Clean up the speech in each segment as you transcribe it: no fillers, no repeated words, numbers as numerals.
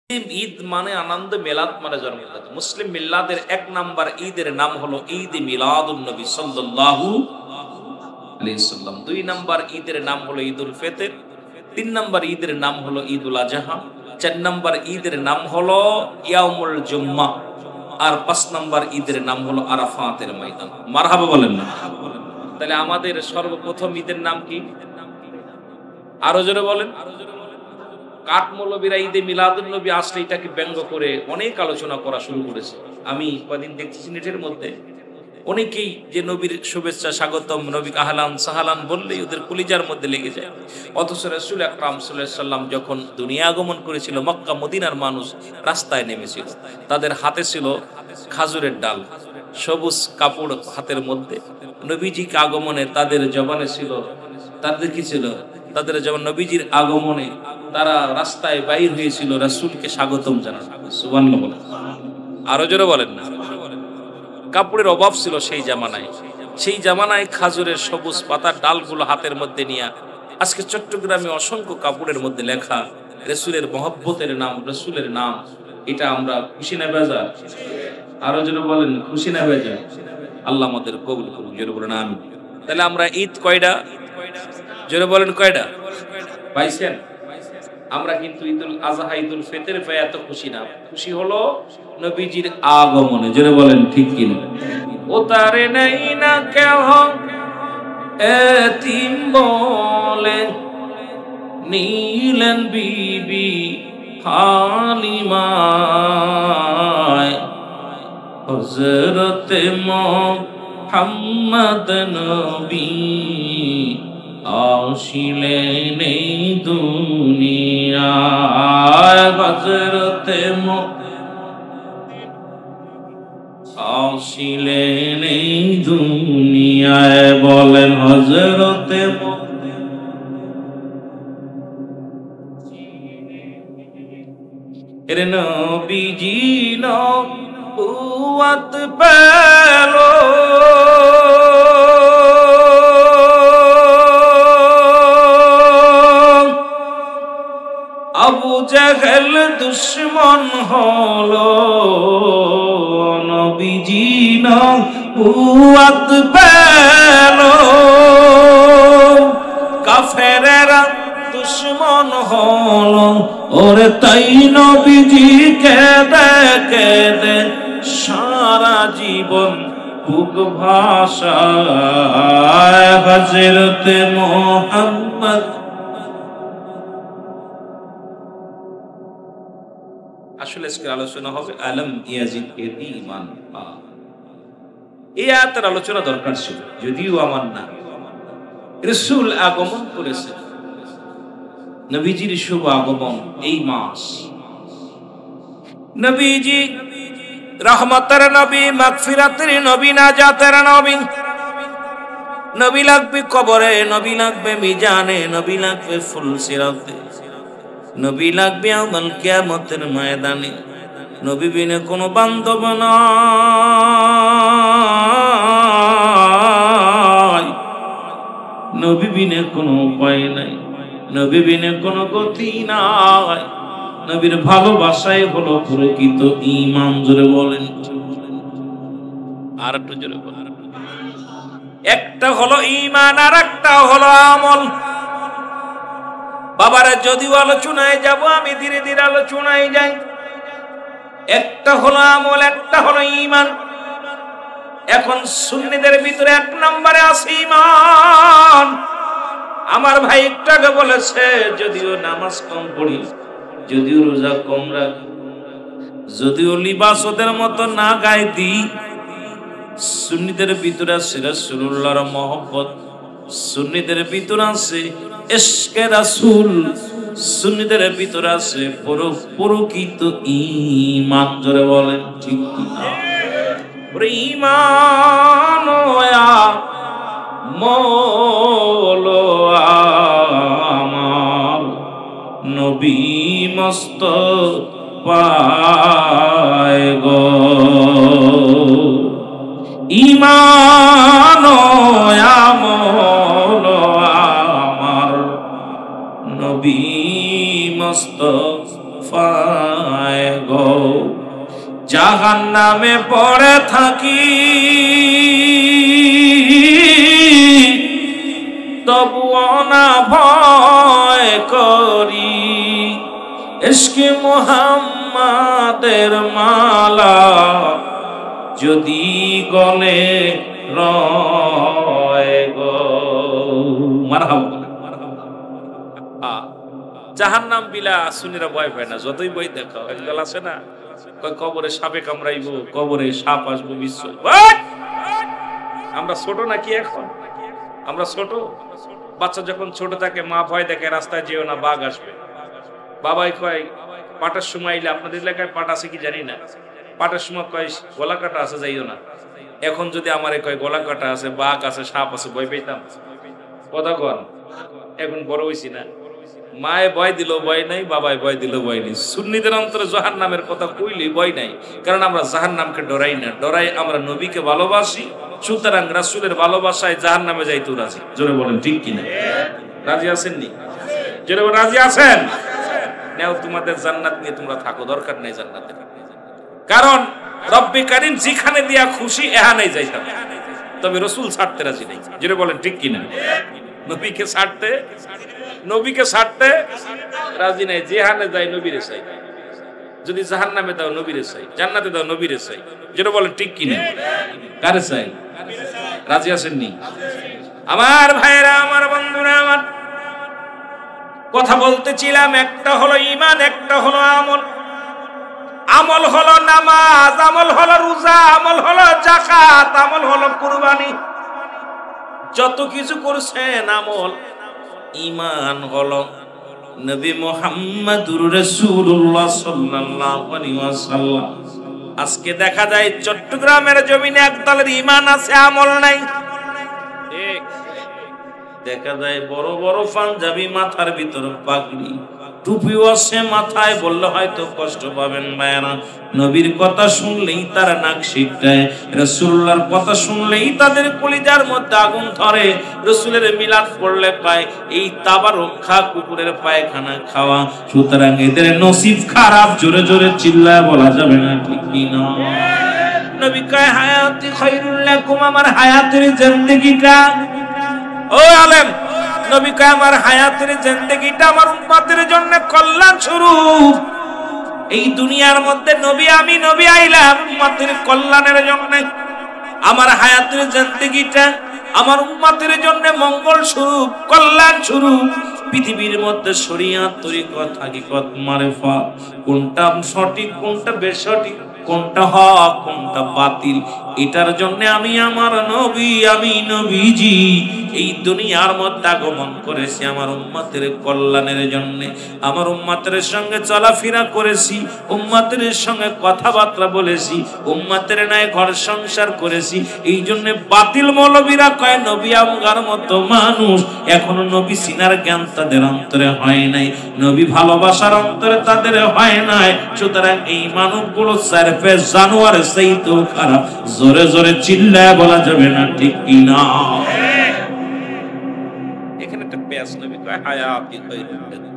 ঈদ মানে আনন্দ, মিলাদ মানে জন্মদিন। মুসলিম মিল্লাদের এক নাম্বার ঈদের নাম হলো ঈদ মিলাদুন নবী সাল্লাল্লাহু আলাইহি সাল্লাম। দুই নাম্বার ঈদের নাম হলো ঈদুল ফিতর। তিন নাম্বার ঈদের নাম হলো ঈদুল আজহা। চার নাম্বার ঈদের নাম হলো ইয়াউমুল জুম্মা। আর পাঁচ নাম্বার ঈদের নাম হলো আরাফাতের ময়দান। মারহাবা বলেন না? তাহলে আমাদের সর্বপ্রথম ঈদের নাম কি? আরো জোরে বলেন। কাঠমৌলবীরা ঈদে মিলাদুন নবী আসলে এটাকে ব্যঙ্গ করে অনেক আলোচনা করা শুরু করেছে। আমি কদিন দেখতেছি নেটের মধ্যে অনেকেই যে নবীর শুভেচ্ছা স্বাগতম, নবী আহলান সাহালান বললেই ওদের কলিজার মধ্যে লেগে যায়। অথচ রাসূল আকরাম সাল্লাল্লাহু আলাইহি সাল্লাম যখন দুনিয়া আগমন করেছিল, মক্কা মদিনার মানুষ রাস্তায় নেমেছিল, তাদের হাতে ছিল খাজুরের ডাল, সবুজ কাপড় হাতের মধ্যে। নবীজিকে আগমনে তাদের জবানে ছিল, তাদের কি ছিল? তাদের যেমন নবীজির আগমনে তারা রাস্তায় বাইর হয়েছিল রাসূলকে স্বাগতম জানাতে। সুবহানাল্লাহ বলেন। আরো জোরে বলেন না? কাপড়ের অভাব ছিল সেই জামানায়। সেই জামানায় খাজুরের সবুজ পাতার ডালগুলো হাতের মধ্যে নিয়ে আজকে চট্টগ্রামে অসংখ্য কাপড়ের মধ্যে লেখা রাসূলের মহব্বতের নাম, রাসূলের নাম। এটা আমরা খুশি না বেজার? আরো জোরে বলেন, খুশি না বেজার? আল্লাহ আমাদের কবুল করুন। জোরে বলেন আমিন। তাহলে আমরা ঈদ কয়টা? জোরে বলেন কয়টা পাইছেন? আমরা কিন্তু ঈদুল আজহা, ঈদুল ফিতর পেয়ে এত খুশি না। খুশি হলো নবীজির আগমনে। জোরে বলেন ঠিক কিনা? ও তারে নেই না কেহ এতিম বলে নিলেন বিবি হালিমায়, হযরতে মুহাম্মদ নবী আসিলেন এই দুনিয়ায়, হযরতে আসিলেন এই দুনিয়ায়। বলেন হযরতে এর নবীজি নবুয়ত পেল, আবু জাহেল দুশমন হলো, নবীজি নবুয়ত পেল, কাফেরেরা দুশমন হলো, ওরে তাই নবীজি কেঁদে কেঁদে সারা জীবন বুক ভাষায়, হযরতে মুহাম্মদ। আসলে আজকে আলোচনা হবে আলম ইয়াজিদ এর ঈমান। এই আয়াতের আলোচনা দরকার ছিল, যদিও আমার না। রাসূল আগমন করেছে, নবীজির শুভ আগমন এই মাস। নবীজি রহমতের নবী, মাগফিরাতের নবী, নাজাতের নবী। নবী লাগবে কবরে, নবী লাগবে মিজানে, নবী লাগবে ফুলসিরাতে, নবী লাগবে ইয়াউমুল কিয়ামতের ময়দানে। নবী বিনে কোনো বান্ধব নাই, নবী বিনে কোনো উপায় নাই, নবী বিনে কোনো গতি নাই। নবীর ভালোবাসাই হলো প্রকৃত ঈমান। জোরে বলেন। আর একটু জোরে বলেন। একটা হলো ঈমান আর একটা হলো আমল। বাবারা, যদিও আলোচনায় যাব আমি ধীরে ধীরে আলোচনায় যাই। একটা হলো আমল, একটা হলো ঈমান। এখন সুন্নিদের ভিতরে এক নম্বরে আছে ঈমান। আমার ভাই একটু আগে বলেছে, যদিও নামাজ কম পড়ি, যদিও রোজা কম রাখি, যদিও লিবাস ওদের মতো না গায়ে দিই, সুন্নিদের ভিতরে আছে রাসূলুল্লাহর মহব্বত, সুন্নিদের ভিতরে আছে ইশকে রাসূল, সুন্নিদের ভিতরে আছে প্রকৃত ঈমান। জোরে বলেন ঠিক কিনা? ঈমান আমল আমার নবী মুস্তাফায় গো, ঈমান আমল আমার নবী মুস্তাফা মায় গো জাহান্নামে পড়ে থাকি তবুও না ভয় করি ইশকে মুহাম্মাদের মালা যদি গলে রয় গো মারহাবা। জাহান্নাম বিলা সুনিরা ভয় পায় না, যতই বই দেখো একদল আছে না কয় কবরে সাপে কামড়াইবো, কবরে সাপ আসবো, বিশ্ব। আমরা ছোট নাকি এখন? আমরা ছোট? বাচ্চা যখন ছোট থাকে মা ভয় দেখে রাস্তায় যেও না, বাঘ আসবে। বাবাই কয় পাটার সময় আইলে, আপনাদের এলাকায় পাট আছে কি জানি না, পাটার সময় কয় গলা কাটা আছে যাইও না। এখন যদি আমারে কয় গলা কাটা আছে, বাঘ আছে, সাপ আছে, ভয় পেতাম? কথা কন, এখন বড় হইছি না। মায়ে ভয় দিল ভয় নাই, বাবাই ভয় দিল ভয় নেই। সুন্নিদের অন্তরে জাহান্নামের কথা কইলে ভয় নাই, কারণ আমরা জাহান্নামকে ডরাই না, ডরাই আমরা নবীকে ভালোবাসি। সুতরাং রাসূলের ভালোবাসায় জাহান্নামে যাইতে রাজি। জোরে বলেন ঠিক কিনা? রাজি আছেন নি? জোরে বলেন রাজি আছেন? নাও তোমাদের জান্নাত নিয়ে তোমরা থাকো, দরকার নাই জান্নাতের, কারণ রব্বে কারীম যেখানে দিয়া খুশি এখানেই যাইতাম, তবে রাসূল ছাড়তে রাজি নাই। জোরে বলেন ঠিক কিনা? নবীকে ছাড়তে রাজি নাই। যেখানে যাই নবীরে চাই, যদি জাহান্নামে দাও নবীরে চাই, জান্নাতে দাও নবীরে চাই। যেটা বলেন ঠিক কিনা? কারে চাই? রাজি আছেন নি? আমার ভাইরা, আমার বন্ধুরা, আমার কথা বলতেছিলাম, একটা হলো ঈমান, একটা হলো আমল। আমল হলো নামাজ, আমল হলো রোজা, আমল হলো যাকাত, আমল হলো কুরবানি। যত কিছু করছেন আমল। ঈমান হলো নবী মুহাম্মদুর রাসূলুল্লাহ সাল্লাল্লাহু আলাইহি ওয়াসাল্লাম। আজকে দেখা যায় চট্টগ্রামের জমিনে একদলের ঈমান আছে, আমল নাই। ঠিক দেখা যায় বড় বড় পাঞ্জাবি, মাথার ভিতর পাগড়ি, টুপিও আছে মাথায়, বললে হয়তো কষ্ট পাবেন ভাইরা। নবীর কথা শুনলেই তারা নাক সিটকায়, রাসূলুল্লাহর কথা শুনলেই তাদের কলিজার মধ্যে আগুন ধরে। রাসূলের মিলাদ পড়লে পায় এই তাবারক খা, কুকুরের পায়খানা খাওয়া। সুতরাং এদের নসিব খারাপ, জোরে জোরে চিল্লায় বলা যাবে না, ঠিক কি না? নবী কয় হায়াতি খায়রুল লাকুম, আমার হায়াতের জিন্দেগিটা, ও আলেম, নবী কয় আমার হায়াতের জিন্দেগিটা আমার উম্মতের জন্য কল্যাণ স্বরূপ। এই দুনিয়ার মধ্যে নবী আইলাম উম্মতের কল্যাণের জন্য। আমার হায়াতের জিন্দেগিটা আমার উম্মতের জন্য মঙ্গল স্বরূপ, কল্যাণ স্বরূপ। পৃথিবীর মধ্যে শরিয়ত, তরিকত, হাকিকত, মারিফাত, কোনটা সঠিক, কোনটা বেসঠিক, কোনটা হক, কোনটা বাতিল, এটার জন্য আমি আমার নবী, আমি নবীজি এই দুনিয়ার মধ্যে আগমন করেছি আমার উম্মতের কল্যাণের জন্য। আমার উম্মতের সঙ্গে চলাফেরা করেছি, উম্মতের সঙ্গে কথাবার্তা বলেছি, উম্মতের ন্যায় ঘর সংসার করেছি। এই জন্য বাতিল মৌলবীরা কয় নবী আমগার মতো মানুষ, এখনো নবী সিনার জ্ঞান তাদের অন্তরে হয় নাই, নবী ভালোবাসার অন্তরে তাদের হয় নাই। সুতরাং এই মানবগুলো সারফে জানোয়ার চাইতেও খারাপ। জোরে জোরে চিল্লায় বলা যাবে না, ঠিক কি না? এখানে একটা পেয়াস নবী কয় হায়াতি খায়রুল লাকুম,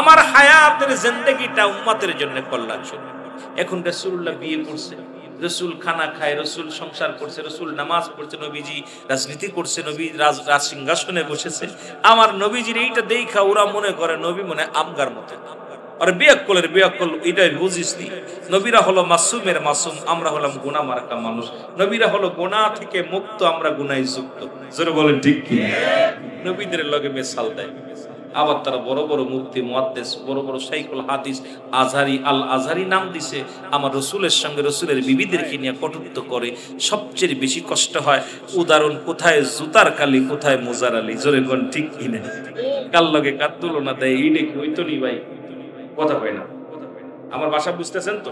আমার হায়াতের জিন্দেগিটা উম্মতের জন্য কল্যাণ স্বরূপ। এখন রাসূলুল্লাহ বিয়ে করছে, রাসূল খানা খায়, রাসূল সংসার করছে, রাসূল নামাজ পড়ছে, নবীজি রাজনীতি করছে, নবী রাজ সিংহাসনে বসেছে। আমার নবীজির এইটা দেখা ওরা মনে করে নবী মনে আমগার মতো, আর বিয়াক্কল এটাই বুঝিসনি। নবীরা হলো মাসুমের মাসুম, আমরা হলাম গুনাহ মার্কা মানুষ। নবীরা হলো গুনাহ থেকে মুক্ত, আমরা গুনাহে যুক্ত। জোরে বলেন ঠিক কি? নবীদের লগে মিসাল দেয়। আবার তারা বড় বড় মুফতি, মুহাদ্দিস, বড় বড় শাইখুল হাদিস, আজহারি, আল আজহারি নাম দিছে। আমার রসুলের সঙ্গে রসুলের বিবিদেরকে নিয়ে কটূক্ত করে। সবচেয়ে বেশি কষ্ট হয় উদাহরণ, কোথায় জুতার কালি, কোথায় মোজার আলী। জোরে কোন ঠিক কিনা? কার লগে কার তুলনা দেয়, এই দেখি ওই তো নি ভাই, কথা কয় না। আমার ভাষা বুঝতেছেন তো?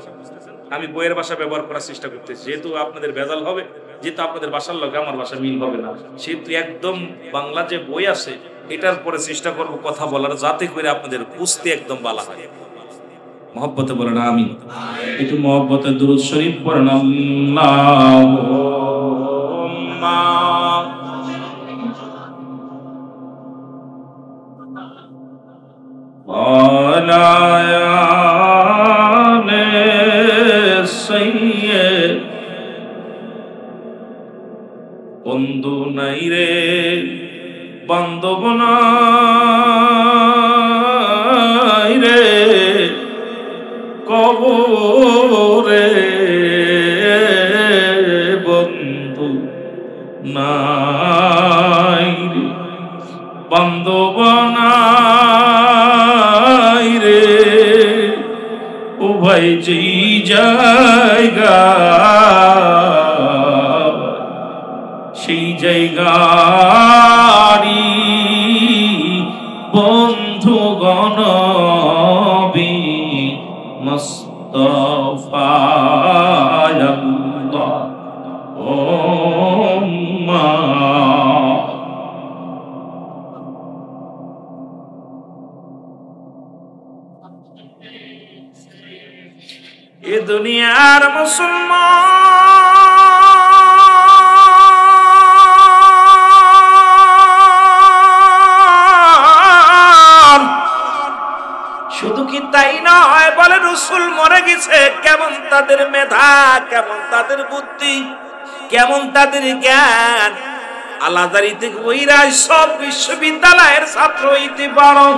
আমি বইয়ের ভাষা ব্যবহার করার চেষ্টা করতেছি, যেহেতু আপনাদের ভেজাল হবে, যেহেতু আপনাদের ভাষার লগে আমার ভাষা মিল হবে না, সেহেতু একদম বাংলা যে বই আছে এটার পরে চেষ্টা করব কথা বলার, যাতে করে আপনাদের বুঝতে একদম ভালো হয়। মহব্বতে বলেন আমিন। একটু মহব্বতে দুরূদ শরীফ পড়েন, আল্লাহুম্মা আলা বন্ধু নাই রে বান্ধব নাই রে কবরে বন্ধু নাই রে বান্ধব নাই রে ও ভাই যেই জায়গা সেই জায়গারি বন্ধুগণ মুস্তাফা আল্লাহ এ দুনিয়ার মুসলমান শুধু কি তাই নয়, বলে রাসূল মরে গেছে, কেমন তাদের মেধা, কেমন তাদের বুদ্ধি, কেমন তাদের জ্ঞান। আলাদারি থেকে ওইরা সব বিশ্ববিদ্যালয়ের ছাত্র হইতে পারো।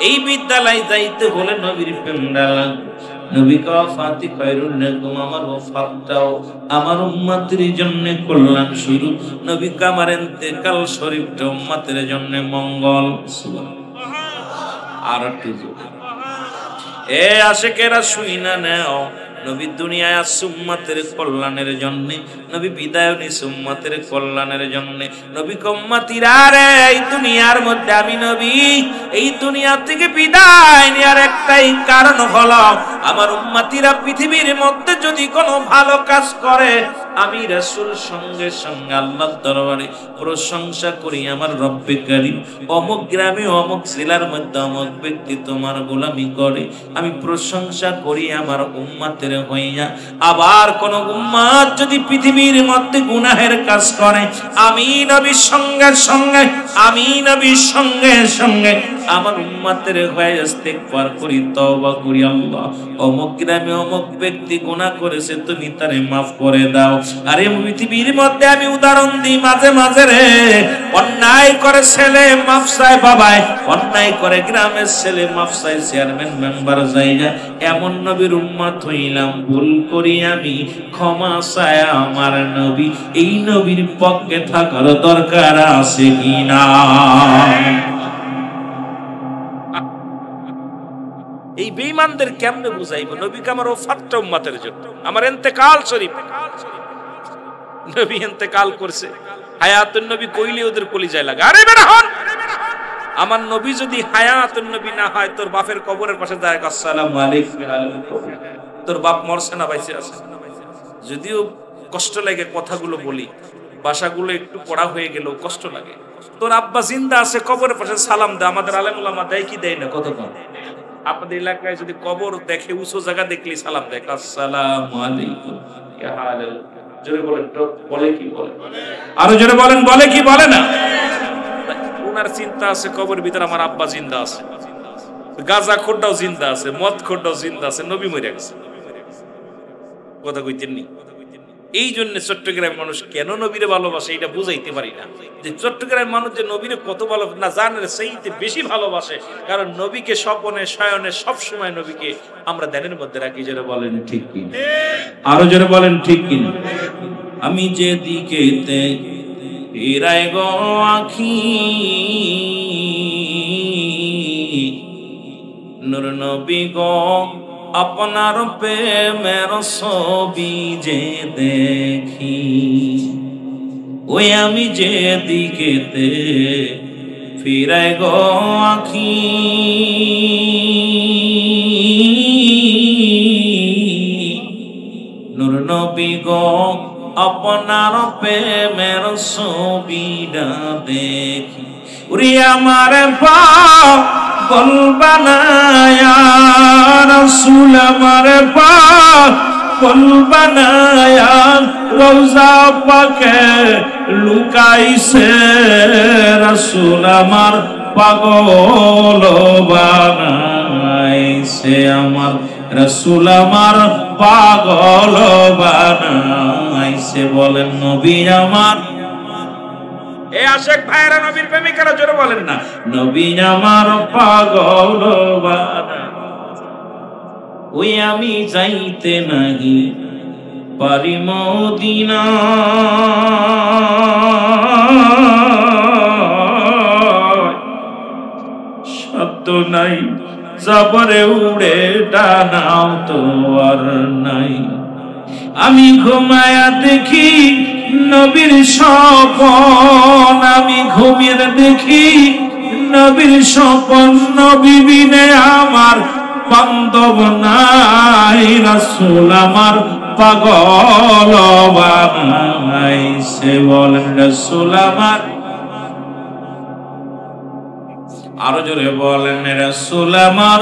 এই বিদ্যালয় যাইতে হলে নবীর প্রেমটা লাগবে। নবী কাফাতি খায়রুন লাকুম, আমার ওয়াফাতটাও আমার উম্মতের জন্য কল্যাণ স্বরূপ। নবী কামার ইন্তেকাল শরীফটা উম্মতের জন্য মঙ্গল। সুবহানাল্লাহ। আর একটু এ আশিকেরা শুইনা নাও, নবী দুনিয়ায় আসছে উম্মতের কল্যাণের জন্য, নবী বিদায় নিছে উম্মতের কল্যাণের জন্য। নবী উম্মতিরা রে, এই দুনিয়ার মধ্যে আমি নবী এই দুনিয়া থেকে বিদায় নেওয়ার একটাই কারণ হলো, আমার উম্মতিরা পৃথিবীর মধ্যে যদি কোনো ভালো কাজ করে, আমি রাসূল সঙ্গে সঙ্গে আল্লাহর দরবারে প্রশংসা করি, আমার রব্বে কারীম অমুক গ্রামে অমুক জেলার মধ্যে অমুক ব্যক্তি তোমার গোলামি করে, আমি প্রশংসা করি আমার উম্মতের হইয়া। আবার কোন উম্মত যদি পৃথিবীর মধ্যে গুনাহের কাজ করে, আমি নবীর সঙ্গে সঙ্গে আমার উম্মতের হয়ে ইস্তেগফার করি, তওবা করি, আল্লাহ অমুক গ্রামে অমুক ব্যক্তি গুনাহ করেছে, তুমি তারে মাফ করে দাও। আরে পৃথিবীর মধ্যে আমি উদাহরণ দিই, মাঝে মাঝে রে অন্যায় করে ছেলে মাফ চায় বাবায়, অন্যায় করে গ্রামের ছেলে মাফ চায় চেয়ারম্যান মেম্বার জায়গা। এমন নবীর উম্মত হইলাম, ভুল করি আমি, ক্ষমা চায় আমার নবী। এই নবীর পক্ষে থাকার দরকার আছে কিনা? এই বেঈমানদের কেমনে বুঝাইব? নবী আমার ওফাতটা উম্মতের জন্য, আমার ইন্তেকাল শরীফ। নবী ইন্তেকাল করছে, হায়াতুন নবী কইলে ওদের কলিজায় লাগে। আরে বের হন, আমার নবী যদি হায়াতুন নবী না হয়, তোর বাপের কবরের পাশে দাঁড়ায় আসসালামু আলাইকুম, তোর বাপ মরছে না বাইসে আছে? যদিও কষ্ট লাগে কথাগুলো বলি, ভাষাগুলো একটু পড়া হয়ে গেলেও কষ্ট লাগে। তোর আব্বা জিন্দা আছে, কবরের পাশে সালাম দে। আমাদের আলেম ওলামা দেয় কি দেয় না? কত কম। আপনাদের এলাকায় যদি কবর দেখে, উঁচু জায়গা দেখলি সালাম দেয়, আসসালামু আলাইকুম, কি হাল? জোরে বলেন তো, বলে কি বলে? আরো জোরে বলেন, বলে কি বলে না? ওনার চিন্তা আছে কবরের ভিতরে আমার আব্বা জিন্দা আছে, গাঁজা খোরটাও জিন্দা আছে, মদ খোরটাও জিন্দা আছে, নবী মরে গেছে। কথা কইতেন নি? এই জন্য চট্টগ্রামের মানুষ কেন নবীরে ভালোবাসে এটা বুঝাইতে পারি না। যে চট্টগ্রামের মানুষ যে নবীরে কত ভালো না জানে, সেইতে বেশি ভালোবাসে, কারণ নবীকে স্বপনে শয়নে সব সময় নবীকে আমরা ধ্যানের মধ্যে রাখি। যারা বলেন ঠিক কি? আরো যারা বলেন ঠিক কি? আমি যে দিকেতে ফিরাই গো আখি, নূর নবী গো আপনার প্রেমের ছবি যে দেখি, ওই আমি যে দিকেতে ফিরাই গো আখি, নূর নবী গো আপনার প্রেমের ছবিটা দেখি, ওরে আমার পাগল বানায়া রাসূল, আমার পাগল বানায়া রওজা পাকে লুকাইছে রাসূল, আমার পাগল বানাইছে, আমার রাসূল আমার পাগল বানাইছে। বলেন নবী আমার এ আশেক ভাইরা, নবীর প্রেমিকেরা জোরে বলেন না, নবী আমার পাগল বানা, ওই আমি যাইতে নাহি পারি মদিনা, শব্দ নাই যাবরে উড়ে ডানাও তো আর নাই। আমি ঘুমায়া দেখি নবীর স্বপন, আমি ঘুমিয়ে দেখি নবীর স্বপন, নবী বিনে আমার বান্ধব নাই, রাসূল আমার পাগল বানাইছে। বলেন রাসূল আমার, আরো জোরে বলেন রাসূল আমার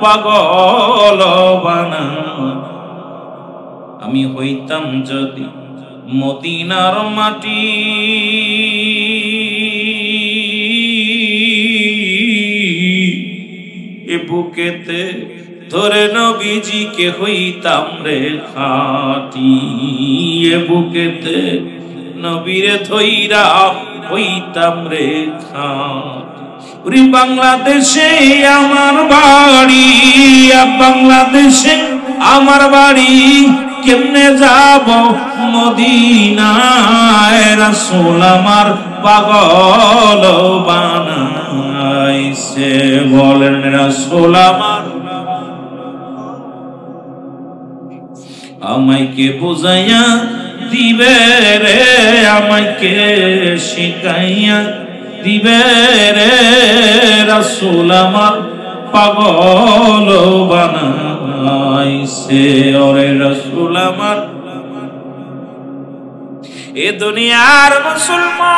পাগল বানায়। আমি হইতাম যদি মদিনার মাটি, এ বুকেতে ধরে নবীজিকে হইতাম রে খাটি, এ বুকেতে নবীরে ধইরা হইতাম রে খাটি। বাংলাদেশে আমার বাড়ি, বাংলাদেশে আমার বাড়ি, কেমনে যাব মদিনায়, রাসূল আমার পাগল বানাইছে। বলেন রাসূল আমার, আমাকে বুঝাইয়া দিবে রে, আমাকে শিখাইয়া দিবে রে, রাসূল আমার পাগল বানাইছে। ওরে রাসূল আমার, এ দুনিয়ার মুসলমান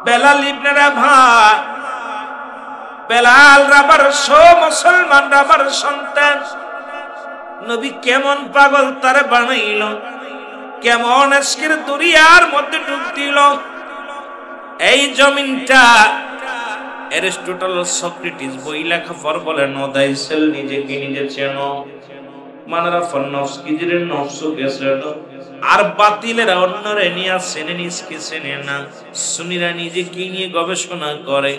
বেলাল ইবনে রাভা, বেলাল রাবার মুসলমান রাবার সন্তান, নবী কেমন পাগল তারে বানাইল, কেমন আজকের দুনিয়ার মধ্যে ডুব দিল। এই জমিনটা অ্যারিস্টটল সক্রেটিস বই লেখা পর বলেন, নো দাই সেল, নিজেকে নিজে চেনো, মানারা ফন্নফসকি জিরে নফসকে চেনো। আর বাতিলেরা অন্যরে নিয়ে চেনে, নিজকে চেনে না। সুন্নিরা নিজেকে নিয়ে গবেষণা করে,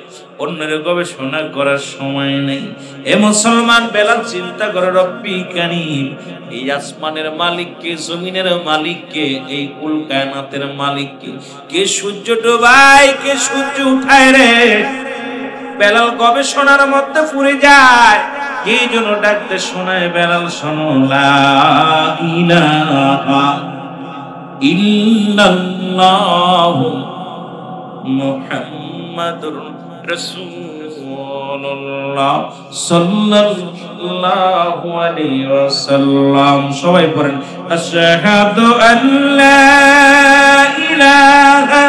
অন্যরে গবেষণা করার সময় নেই। এ মুসলমান, বেলাল চিন্তা করে রব্বি কারীম, এই আসমানের মালিক কে, জমিনের মালিক কে, এই কুল কায়নাতের মালিক কে, কে সূর্য ডোবায়, কে সূর্য উঠায় রে। বেলাল গবেষণার মধ্যে পুরে যায়, এই জন্য ডাকতে শোনায়, বেলাল শোনো, লা ইলাহা ইল্লাল্লাহু মুহাম্মাদুর রাসূলুল্লাহ সাল্লাল্লাহু আলাইহি ওয়াসাল্লাম। সবাই পড়েন, আশহাদু আল্লা ইলাহা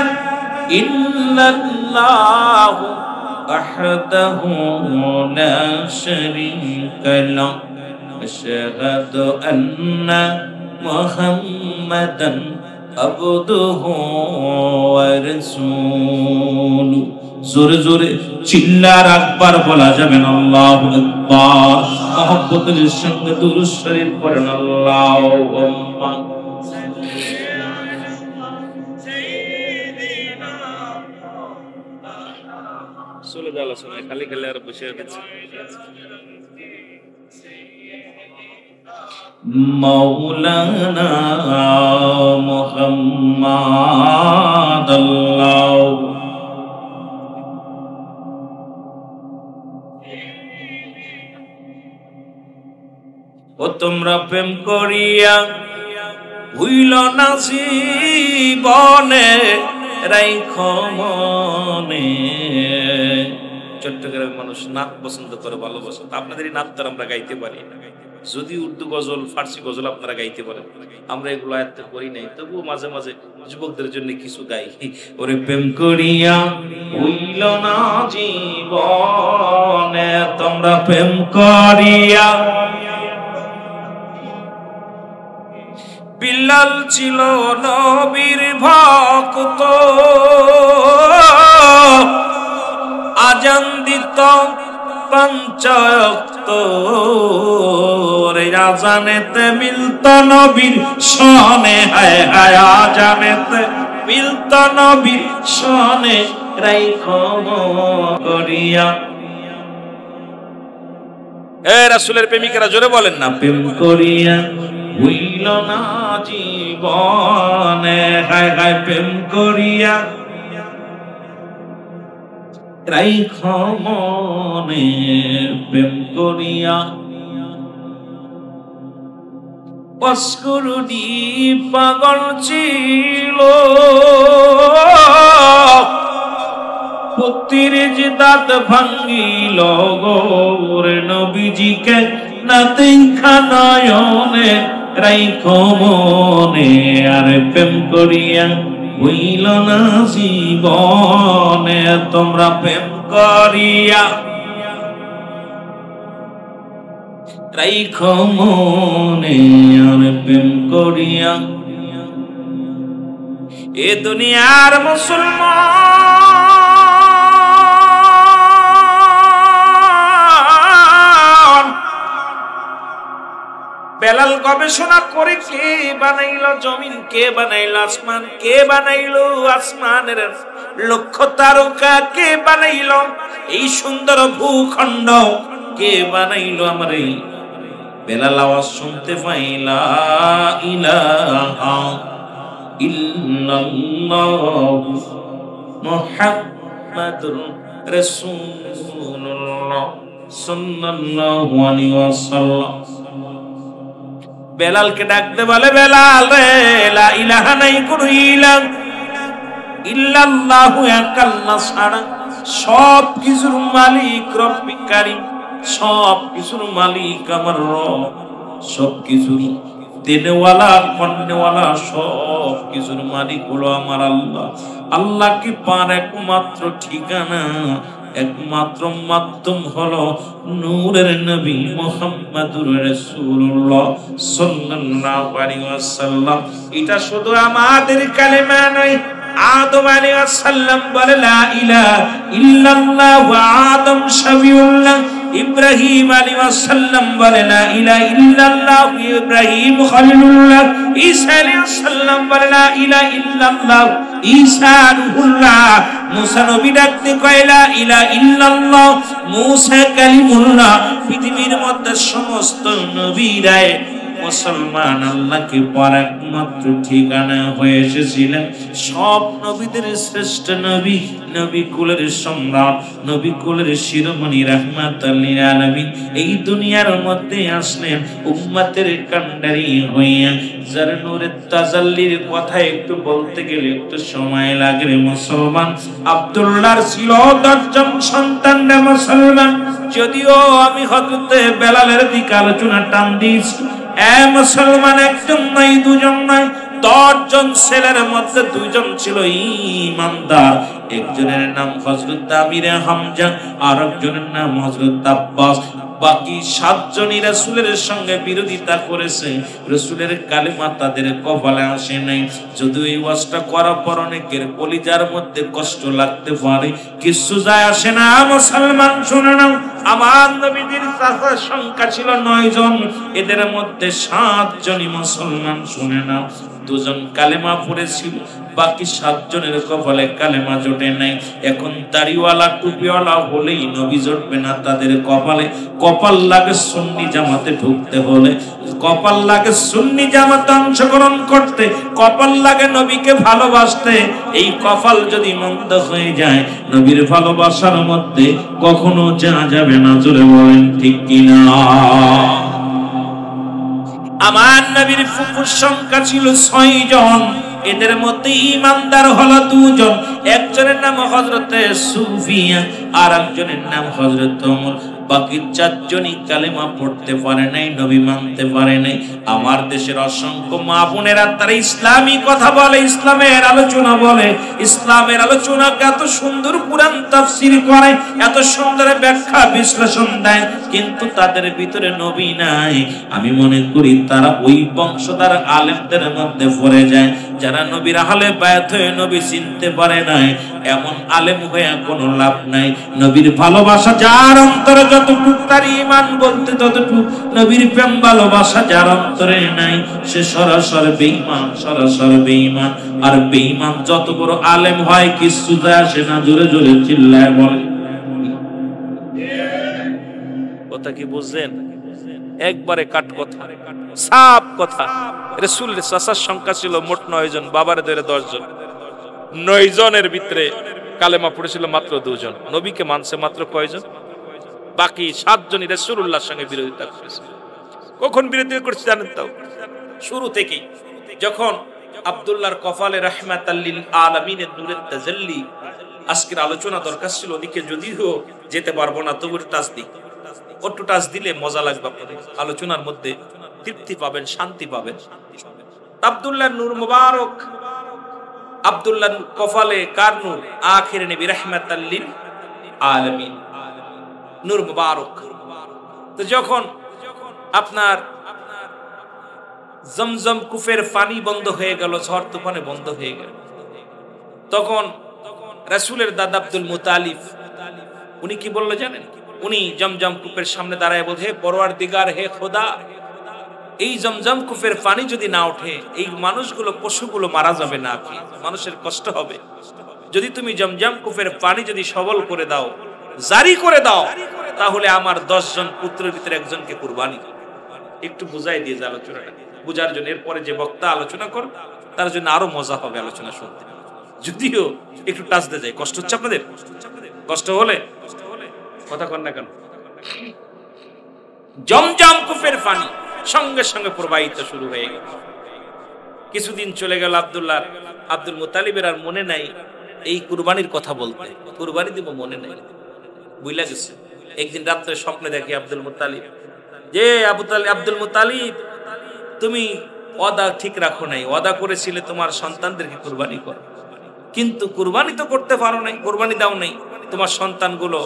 ইল্লাল্লাহু ওয়াহদাহু লা শারীকা লাহু, আশহাদু আন্না মুহাম্মাদান আবদুহু ওয়া রাসূলুহু। জোরে জোরে চিল্লার আকবার বলা যাবে না, আল্লাহু আকবার। মহব্বতের সঙ্গে দুরূদ শরীফ পড়েন, আল্লাহুম্মা চলে যাওয়া শোনায়, খালি খালি আর বসে গেছে। মাওলানা মুহাম্মদ আল্লাহ, ও তোমরা প্রেম করিয়া হইল না জীবনে, রাইখো মনে। চট্টগ্রামের মানুষ নাচ পছন্দ করে, ভালোবাসে। আপনাদের এই নাচ তো আমরা গাইতে পারি না, যদি উর্দু গজল, ফার্সি গজল আপনারা গাইতে পারেন, আমরা এগুলো আয়ত্ত করি নাই, তবুও মাঝে মাঝে যুবকদের জন্য কিছু গাই। ওরে প্রেম করিয়া হইল না জীবনে, তোমরা প্রেম করিয়া। বিল্লাল ছিল নবীর ভক্ত, আজান দিত 5 ওয়াক্ত রে। আজানেতে মিলতো নবীর শনে, হায় হায় আজানেতে মিলতো নবীর শনে, রাইখো করিয়া। এ রাসূলের প্রেমিকেরা জোরে বলেন না, প্রেম করিয়া হইল না জীবনে, হায় হায় প্রেম করিয়া রাইখো মনে, প্রেম করিয়া। অস্করুনি পাগল ছিল, পুত্রের যে দাঁত ভাঙ্গিল গোরে, নবীজিকে না দেখা নয়নে, রাইখো মনে, আর প্রেম করিয়া হইল না জীবনে। তোমরা প্রেম করিয়া রাইখো মনে, আর প্রেম করিয়া। এ দুনিয়ার মুসলমান বেলাল গবেষণা করে কে বানাইলো জমিন, কে বানাইলো আসমান, কে বানাইলো আসমানের লক্ষ তারকা, কে বানাইলো এই সুন্দর ভূখণ্ড, কে বানাইলো আমার এই বেলাল আওয়াজ শুনতে পাইলা, ইলাহা ইল্লাল্লাহু মুহাম্মাদুর রাসূলুল্লাহ সাল্লাল্লাহু আলাইহি ওয়াসাল্লাম। বেলালকে ডাকতে বলে, বেলাল রে, লা ইলাহা নাই কোন ইলাহ ইল্লাল্লাহু, এক আল্লাহ ছাড়া সব কিছুর মালিক রব্বিক কারীম, সব কিছুর মালিক আমার রব, সব কিছুর দেনেওয়ালা কর্নেওয়ালা, সব কিছুর মালিক হলো আমার আল্লাহ। আল্লাহ কি পার একমাত্র ঠিকানা, একমাত্র মাধ্যম হলো নূরের নবী মুহাম্মদুর রাসূলুল্লাহ সাল্লাল্লাহু আলাইহি ওয়াসাল্লাম। এটা শুধু আমাদের কালেমা নয়, আদম আলাইহিস সালাম বলে লা ইলাহা ইল্লাল্লাহ, আদম শফিউল্লাহ, ইব্রাহিম আলাইহিস সালাম বলে লা ইলাহা ইল্লাল্লাহ, ইব্রাহিম খলিলুল্লাহ, ঈসা আলাইহিস সালাম বলে লা ইলাহা ইল্লাল্লাহ, ঈসা রূহুল্লাহ, মুসা নবী ডাকতে কয় লা ইলাহা ইল্লাল্লাহ, মুসা কালিমুল্লাহ। পৃথিবীর মধ্যে সমস্ত নবীরাই মুসলমান আল্লাহকে পার একমাত্র ঠিকানা হয়ে এসেছিলেন। সব নবীদের শ্রেষ্ঠ নবী, নবী কুলের সম্রাট, নবী কুলের শিরোমণি রাহমাতুল লিল আলামিন এই দুনিয়ার মধ্যে আসলেন উম্মতের কান্ডারি হইয়া। যার নূরের তাজাল্লির কথা একটু বলতে গেলে একটু সময় লাগে রে মুসলমান। আব্দুল্লাহর ছিল 10 জন সন্তান রে মুসলমান, যদিও আমি হযরতে বেলালের দিকে আলোচনা টান দিয়েছি। মুসলমান একজন নয়, দুজন নয়, 10 জন ছেলের মধ্যে 2 জন ছিল ঈমানদার। একজনের নাম হযরত আমির হামজা, আর একজনের নাম হযরত আব্বাস। বাকি 7 জনই রাসূলের সঙ্গে বিরোধিতা করেছে, রাসূলের কালেমা তাদের কপালে আসে নাই। যদিও এই ওয়াজটা করার পর অনেকের কলিজার মধ্যে কষ্ট লাগতে পারে, কিছু যায় আসে না। মুসলমান শুনে নাও, আমার নবীদের চাচার সংখ্যা ছিল 9 জন, এদের মধ্যে 7 জনই মুসলমান। শুনে নাও, 2 জন কালেমা পড়েছিল, বাকি 7 জনের কপালে কালেমা জোটে নাই। এখন দাড়িওয়ালা টুপিওয়ালা হলেই নবী জোটবে না তাদের কপালে। কপাল লাগে সুন্নি জামাতে ঢুকতে হলে, কপাল লাগে সুন্নি জামাতে অংশগ্রহণ করতে, কপাল লাগে নবীকে ভালোবাসতে। এই কপাল যদি মন্দ হয়ে যায়, নবীর ভালোবাসার মধ্যে কখনো যাওয়া যাবে না। জোরে বলেন ঠিক কিনা? আমার নবীর ফুফুর সংখ্যা ছিল 6 জন, এদের মধ্যে ঈমানদার হলো 2 জন। একজনের নাম হযরতে সুফিয়া, আর একজনের নাম হযরত ওমর। বাকি 4 জনই কালেমা পড়তে পারে নাই, নবী মানতে পারে নাই। আমার দেশের অসংখ্য মা বোনেরা তারা ইসলামী কথা বলে, ইসলামের আলোচনা বলে, ইসলামের আলোচনা এত সুন্দর কুরআন তাফসীর করে, এত সুন্দর ব্যাখ্যা বিশ্লেষণ দেয়, কিন্তু তাদের ভিতরে নবী নাই। আমি মনে করি তারা ওই বংশধর আলেমদের মধ্যে পড়ে যায় যারা নবীর আহলে বায়াত হয়ে নবী চিনতে পারে নাই। এমন আলেম হয়ে কোনো লাভ নাই। নবীর ভালোবাসা যার অন্তরে যতটুকু, তার ঈমান বলতে ততটুকু। নবীর প্রেম ভালোবাসা যার অন্তরে নাই, সে সরাসরি বেঈমান, সরাসরি বেঈমান। আর বেঈমান যত বড় আলেম হয় কিছু যায় আসে না। জোরে জোরে চিল্লায় বলে, কথা কি বুঝছেন? একবারে কাট কথা, সাফ কথা। রাসূলের চাচার সংখ্যা ছিল মোট 9 জন, বাবার ধরে 10 জন। 9 জনের ভিতরে কালেমা পড়েছিল মাত্র 2 জন। নবীকে মানছে মাত্র কয়জন? বাকি 7 জনই রাসূলুল্লাহর সঙ্গে বিরোধিতা করেছে। কখন বিরোধিতা করেছে জানেন তো? শুরু থেকেই, যখন আব্দুল্লাহর কপালে রাহমাতাল লিল আলামিনের নূরের তাজাল্লি, আজকের আলোচনা দরকার ছিল ওদিকে, যদিও যেতে পারবো না, তবু টাচ দিই। একটু টাচ দিলে মজা লাগবে আপনাদের, আলোচনার মধ্যে তৃপ্তি পাবেন, শান্তি পাবেন। আব্দুল্লাহর নূর মুবারক, আব্দুল্লাহর কপালে কার নূর? আখিরে নবী রাহমাতাল লিল আলামিন, নূর মুবারক। তো যখন আপনার জমজম কুফের পানি বন্ধ হয়ে গেল, ঝড় তুফানে বন্ধ হয়ে গেল, তখন রাসূলের দাদা আব্দুল মুতালিব উনি কি বললো জানেন? উনি জমজম কূপের সামনে দাঁড়ায় বলে, হে পরওয়ারদিগার, হে খোদা, এই জমজম কূপের পানি যদি না ওঠে, এই মানুষগুলো, পশুগুলো মারা যাবে না, কি মানুষের কষ্ট হবে। যদি তুমি জমজম কূপের পানি যদি সবল করে দাও, জারি করে দাও, তাহলে আমার 10 জন পুত্রের ভিতরে একজনকে কুরবানি। একটু বুঝাই দিয়ে যে আলোচনাটা বুঝার জন্য, এরপরে যে বক্তা আলোচনা কর তার জন্য আরো মজা হবে আলোচনা শুনতে। যদিও একটু টাচ দিয়ে যায়, কষ্ট হচ্ছে আপনাদের? কষ্ট হলে কথা কর না কেন? জমজম কূপের পানি সঙ্গে সঙ্গে প্রবাহিত শুরু হয়ে গেল। কিছুদিন চলে গেল, আব্দুল মুতালিবের আর মনে নাই এই কুরবানির কথা বলতে, কুরবানি দিব মনে নাই, বুঝলা গেছে। একদিন রাত্রে স্বপ্নে দেখি আব্দুল মুতালিব, যে আব্দুল মুতালিব, তুমি ওয়াদা ঠিক রাখো নাই, ওয়াদা করেছিলে তোমার সন্তানদেরকে কুরবানি করো, কিন্তু কুরবানি তো করতে পারো নাই, কুরবানি দাও নাই, তোমার সন্তানগুলো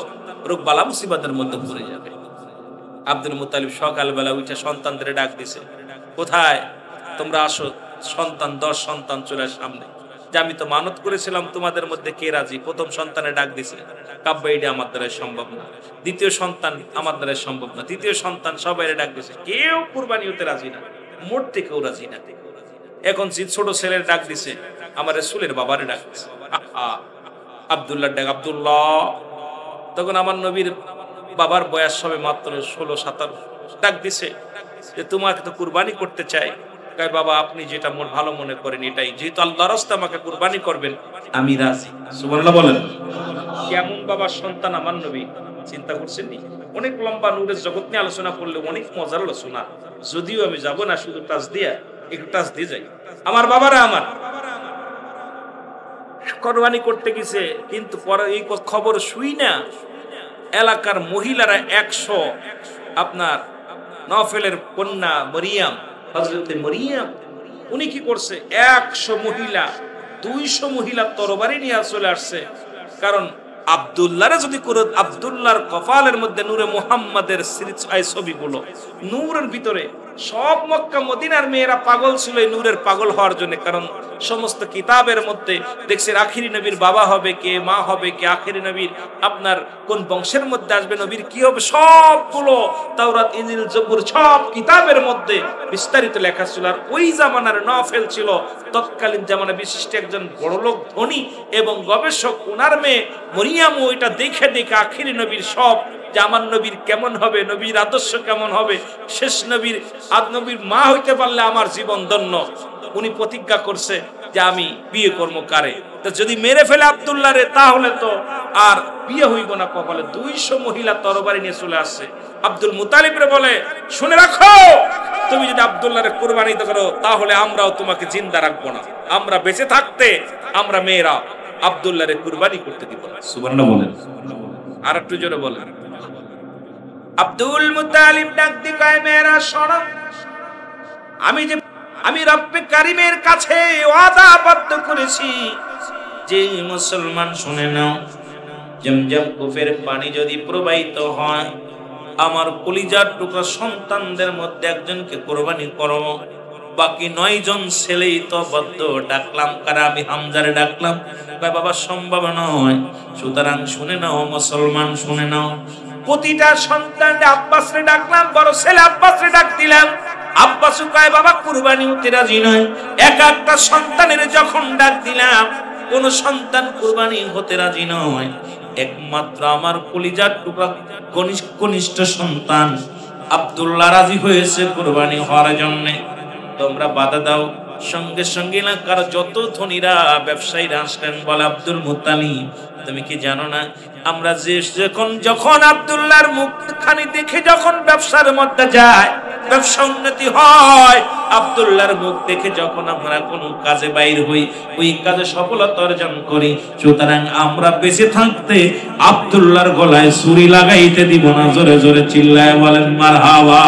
রোগ বালা মুসিবতের মধ্যে পড়ে যাবে। আব্দুল মুতালিব সকালবেলা উঠে সন্তানদের ডাক দিছে, কোথায় তোমরা আসো, সন্তান 10 সন্তান চলে সামনে, যে আমি তো মানত করেছিলাম তোমাদের মধ্যে কে রাজি। প্রথম সন্তানে ডাক দিছে, কাব্বা এটা আমার দ্বারা সম্ভব না। দ্বিতীয় সন্তান, আমার দ্বারা সম্ভব না। তৃতীয় সন্তান, সবাই ডাক দিছে, কেউ কুরবানি হতে রাজি না, মরতে কেউ রাজি না। এখন ছোট ছেলের ডাক দিছে, আমার রাসূলের বাবারে ডাক দিছে, আব্দুল্লাহ ডাক, আব্দুল্লাহ। তখন আমার নবীর বাবার বয়স হবে মাত্র 16-17। ডাক দিছে যে তোমাকে তো কুরবানি করতে চাই। কয় বাবা, আপনি যেটা ভালো মনে করেন এটাই, যেহেতু আল্লাহর রাস্তায় আমাকে কুরবানি করবেন, আমি রাজি। সুবহানাল্লাহ বলেন। কেমন বাবার সন্তান আমার নবী, চিন্তা করছেন নি? অনেক লম্বা নূরের জগৎ নিয়ে আলোচনা করলে অনেক মজার আলোচনা, যদিও আমি যাব না, শুধু টাচ দিয়া একটু টাচ দিয়ে যাই। আমার বাবারা আমার কুরবানি করতে গেছে, কিন্তু পরে এই খবর শুই না এলাকার মহিলারা 100, আপনার নফলের কন্যা মরিয়াম, হযরতে মরিয়াম, উনি কি করছে, 100 মহিলা, 200 মহিলা তরবারি নিয়ে চলে আসছে। কারণ আব্দুল্লাহরে যদি করে, আব্দুল্লাহর কপালের মধ্যে নূরে মুহাম্মাদের ছবিগুলো, নূরের ভিতরে সব মক্কা মদিনার মেয়েরা পাগল ছিল এই নূরের পাগল হওয়ার জন্য। কারণ সমস্ত কিতাবের মধ্যে দেখছে আখিরি নবীর বাবা হবে কে, মা হবে কে, আখিরি নবীর আপনার কোন বংশের মধ্যে আসবে, নবীর কি হবে, সবগুলো তাওরাত, ইনজিল, জবুর সব কিতাবের মধ্যে বিস্তারিত লেখা ছিল। আর ওই জামানার নফল ছিল তৎকালীন জামানা বিশিষ্ট একজন বড়লোক ধনী এবং গবেষক, ওনার মেয়ে মরিয়াম ওইটা দেখে দেখে আখিরি নবীর সব, যে আমার নবীর কেমন হবে, নবীর আদর্শ কেমন হবে, শেষ নবীর নবীর মা হইতে পারলে আমার জীবন ধন্য। উনি প্রতিজ্ঞা করছে যে আমি বিয়ে করব কারে, তো যদি মেরে ফেলে আব্দুল্লাহ রে, তাহলে তো আর বিয়ে হইব না কপালে। 200 মহিলা তরবারি নিয়ে চলে আসছে। আব্দুল মুতালিব রে বলে, শুনে রাখো, তুমি যদি আব্দুল্লাহ রে কুরবানি করো, তাহলে আমরাও তোমাকে জিন্দা রাখবো না, আমরা বেঁচে থাকতে আমরা মেয়েরা আব্দুল্লাহ রে কুরবানি করতে দিব না। সুবহানাল্লাহ বলেন। আর একটু জোরে বলেন। আব্দুল মুতালিব ডাক দি কয়, মেয়েরা শোনো, আমি রব্বে কারিমের কাছে ওয়াদাবদ্ধ করেছি যে মুসলমান শুনে নাও, জমজম কূপের পানি যদি প্রবাহিত হয়, আমার কলিজার টুকরা সন্তানদের মধ্যে একজনকে কুরবানি করো। বাকি 9 জন ছেলেই তো বদ্ধ। ডাকলাম কারা? আমি হামজারে ডাকলাম। কয় বাবা সম্ভব নয়। সুতরাং শুনে নাও মুসলমান, শুনে নাও। প্রতিটা সন্তান আব্বাসরে ডাকলাম, বড় ছেলে আব্বাসরে ডাক দিলাম। আব্বাসু কয় বাবা কুরবানি হতে রাজি নয়। এক একটা সন্তানের যখন ডাক দিলাম, কোন সন্তান কুরবানি হতে রাজি নয়। একমাত্র আমার কলিজার টুকরা কনিষ্ঠ সন্তান আব্দুল্লাহ রাজি হয়েছে কুরবানি হওয়ার জন্য। তোমরা বাধা দাও। সঙ্গে সঙ্গে এলাকার যত ধনীরা ব্যবসায়ীরা আসলেন, বলে আব্দুল মুত্তালিব তুমি কি জানো না আমরা যে যখন আব্দুল্লাহর মুখখানি দেখে যখন ব্যবসার মধ্যে যায়, ব্যবসা উন্নতি হয়, আব্দুল্লাহর মুখ দেখে যখন আমরা কোন কাজে বাইর হই, ওই কাজে সফলতা অর্জন করি। সুতরাং আমরা বেঁচে থাকতে আব্দুল্লাহর গলায় ছুরি লাগাইতে দিব না। জোরে জোরে চিল্লায় বলেন মারহাবা।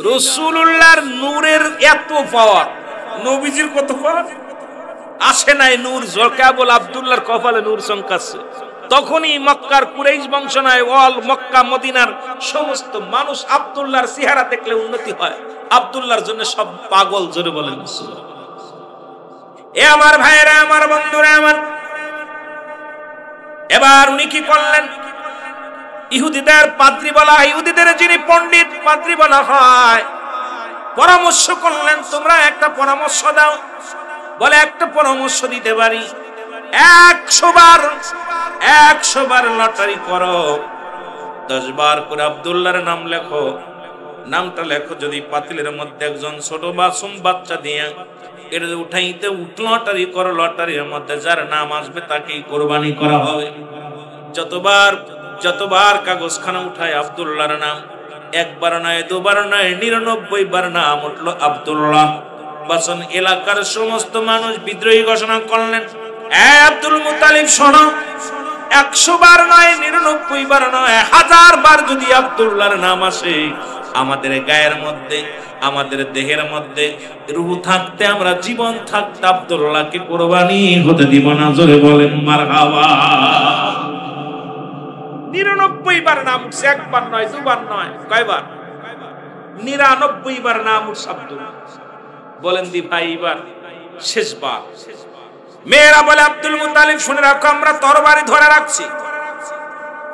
রাসূলুল্লাহর নূরের এত পাওয়ার, নবীজির কত পাওয়ার আসে নাই। নূর কেবল আব্দুল্লাহর কপালে নূর চমকাচ্ছে। তখনই মক্কার কুরাইশ বংশ নয়, অল মক্কা মদিনার সমস্ত মানুষ আব্দুল্লাহর চেহারা দেখলে উন্নতি হয়। আব্দুল্লাহর জন্য সব পাগল। জোরে বলেন এ আমার ভাইরা, আমার বন্ধুরা আমার। এবার উনি কি করলেন? ইহুদিদের পাদ্রী বলা হয়, ইহুদিদের যিনি পণ্ডিত পাদ্রী বলা হয়, পরামর্শ করলেন তোমরা একটা পরামর্শ দাও। বলে একটা পরামর্শ দিতে পারি, 100 বার লটারি করো, 10 বার করে আব্দুল্লাহর নাম লেখো। নামটা লেখো, যদি পাতিলের মধ্যে একজন ছোট মাসুম বাচ্চা দিয়ে এর উঠাইতে লটারি করো, লটারির মধ্যে যার নাম আসবে তাকেই কোরবানি করা হবে। যতবার কাগজখানা উঠায় আব্দুল্লাহর নাম, একবার নয়, দুবার নয়, 99 বার নাম উঠলো আব্দুল্লাহ। বাসন এলাকার সমস্ত মানুষ বিদ্রোহী ঘোষণা করলেন, আব্দুল মুত্তালিব শোনো, 100 বার নয়, 99 বার নয়, 1000 বার যদি আব্দুল্লাহর নাম আসে, আমাদের গায়ের মধ্যে, আমাদের দেহের মধ্যে রূহ থাকতে, আমরা জীবন থাকতে আব্দুল্লাহকে কোরবানি হতে দিব না। জোরে বলেন মারহাবা। 99 বার নাম উঠছে, একবার নয়, দুবার নয়, কয়বার? 99 বার নাম উঠছে আব্দুল্লাহ। বলেন দি ভাই, এবার শেষবার। মেয়েরা বলে আব্দুল মুত্তালিব শুনে রাখো, আমরা তরবারি ধরে রাখছি,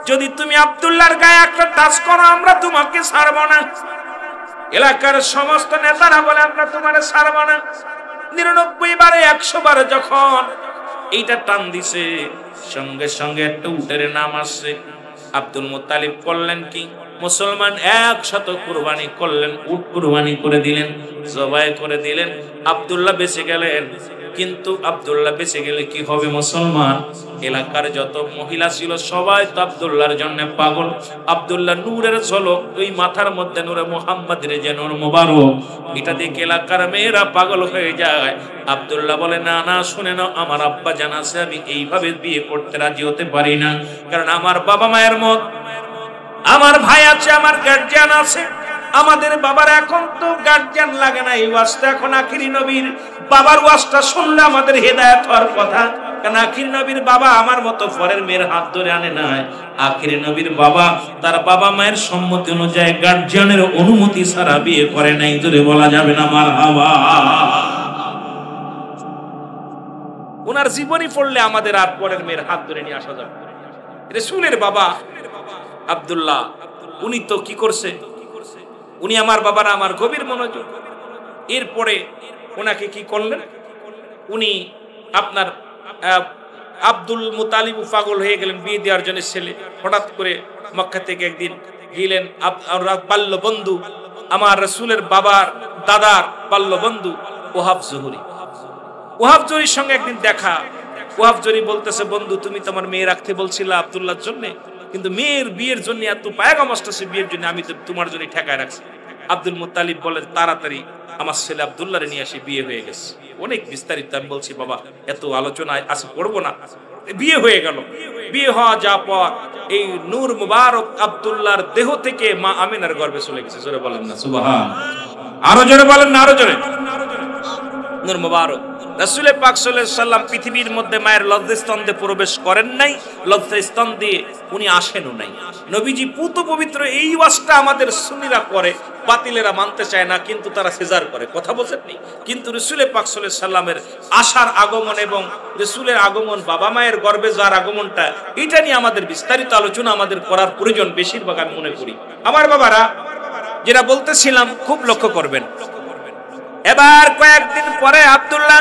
যদি তুমি আব্দুল্লাহর গায়ে একটা টাচ করো আমরা তোমাকে ছাড়বো না। এলাকার সমস্ত নেতারা বলে আমরা তোমারে ছাড়বো না। 99 বারে 100 বার যখন এইটা টান দিছে, সঙ্গে সঙ্গে একটা উটের নাম আসছে। আব্দুল মুত্তালিব করলেন কি, মুসলমান 100 কুরবানি করলেন, উট কুরবানি করে দিলেন, জবাই করে দিলেন। আব্দুল্লাহ বেঁচে গেলেন। কিন্তু আব্দুল্লাহ বেঁচে গেলে কি হবে মুসলমান? এলাকার যত মহিলা ছিল সবাই তো আব্দুল্লাহর জন্য পাগল। আব্দুল্লাহ নূরের ঝলক, ওই মাথার মধ্যে নূরে মুহাম্মাদের যে নূর মুবারক, এটা দেখে এলাকার মেয়েরা পাগল হয়ে যায়। আব্দুল্লাহ বলে, না না, শুনে নাও, আমার আব্বা জানাছে আমি এইভাবে বিয়ে করতে রাজি হতে পারি না, কারণ আমার বাবা মায়ের মত, আমার ভাই আছে, আমার গার্জিয়ান আছে। আমাদের বাবার এখন তো গার্জিয়ান লাগে না, এই ওয়াজটা এখন আখিরি নবীর বাবার ওয়াজটা শুনলে আমাদের হেদায়েত হওয়ার কথা। কারণ আখিরি নবীর বাবা আমার মতো পরের মেয়ের হাত ধরে আনে নাই। আখিরি নবীর বাবা তার বাবা মায়ের সম্মতি অনুযায়ী গার্জিয়ানের অনুমতি ছাড়া বিয়ে করে নাই। জোরে বলা যাবে না মারহাবা। ওনার জীবনী পড়লে আমাদের আর পরের মেয়ের হাত ধরে নিয়ে আসা যাবে। রাসূলের বাবা আব্দুল্লাহ, উনি তো কি করছে, উনি আমার বাবারা আমার গভীর মনোযোগ। এরপরে ওনাকে কি করলেন, উনি আপনার আব্দুল মুত্তালিব পাগল হয়ে গেলেন বিয়ে দেওয়ার জন্য। ছেলে হঠাৎ করে মক্কা থেকে একদিন গেলেন, বাল্য বন্ধু, আমার রাসূলের বাবার দাদার বাল্য বন্ধু ওহাব জহুরির সঙ্গে একদিন দেখা। ওহাব জহুরি বলতেছে, বন্ধু তুমি তোমার মেয়ে রাখতে বলছিলে আব্দুল্লাহর জন্য, কিন্তু মেয়ের বিয়ের জন্য এত পায়গাম আসছে বিয়ের জন্য, আমি তো তোমার জন্য ঠেকায় রাখছি। আব্দুল মুত্তালিব বলেন, তাড়াতাড়ি আমার ছেলে আব্দুল্লাহরে নিয়ে আসি, বিয়ে হয়ে গেছে। অনেক বিস্তারিত আমি বলছি বাবা, এত আলোচনায় আছে পড়বো না। বিয়ে হয়ে গেল। বিয়ে হওয়া যা পর এই নূর মুবারক আব্দুল্লাহর দেহ থেকে মা আমিনার গর্ভে চলে গেছে। জোরে বলেন না সুবহান। আরো জোরে বলেন না, আরো জোরে। নূর মুবারক রাসূল পাক সাল্লাল্লাহু আলাইহি সাল্লাম পৃথিবীর মধ্যে মায়ের লজ্জাস্থান দিয়ে প্রবেশ করেন নাই, লজ্জাস্থান দিয়ে উনি আসেনও নাই। নবীজি পুত পবিত্র এই ওয়াজটা আমাদের সুন্নিরা করে, বাতিলেরা মানতে চায় না, কিন্তু তারা সিজার করে, কথা বলছেন নি। কিন্তু রাসূল পাক সাল্লাল্লাহু আলাইহি সাল্লামের আসার আগমন এবং রাসূলের আগমন, বাবা মায়ের গর্ভে যাওয়ার আগমনটা, এটা নিয়ে আমাদের বিস্তারিত আলোচনা আমাদের করার প্রয়োজন বেশিরভাগ আমি মনে করি। আমার বাবারা, যেটা বলতেছিলাম খুব লক্ষ্য করবেন। এবার কয়েকদিন পরে আব্দুল্লাহ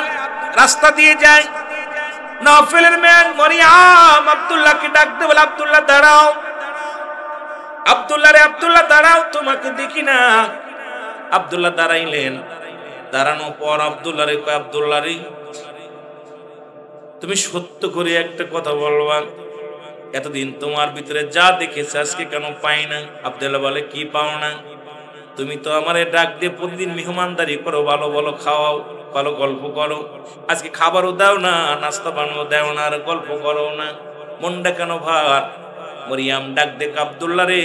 রাস্তা দিয়ে যায়, নফলের মেয়ে মরিয়ম আব্দুল্লাহকে ডাকতে বলে, আব্দুল্লাহ দাঁড়াও, আব্দুল্লাহ রে আব্দুল্লাহ দাঁড়াও, তোমাকে দেখি না। আব্দুল্লাহ দাঁড়াইলেন, দাঁড়ানোর পর আব্দুল্লাহ রে কয়, আব্দুল্লাহ রে তুমি সত্য করে একটা কথা বলবা, এতদিন তোমার ভিতরে যা দেখেছে আজকে কেন পাই না? আব্দুল্লাহ বলে, কি পাও না? তুমি তো আমারে ডাক দিয়ে প্রতিদিন মেহমানদারি করো, ভালো ভালো খাওয়াও, ভালো গল্প করো, আজকে খাবারও দাও না, নাস্তা পানিও দাও না, আর গল্প করো না, মনটা কেন ভার? মরিয়াম ডাক দেখ, আব্দুল্লাহ রে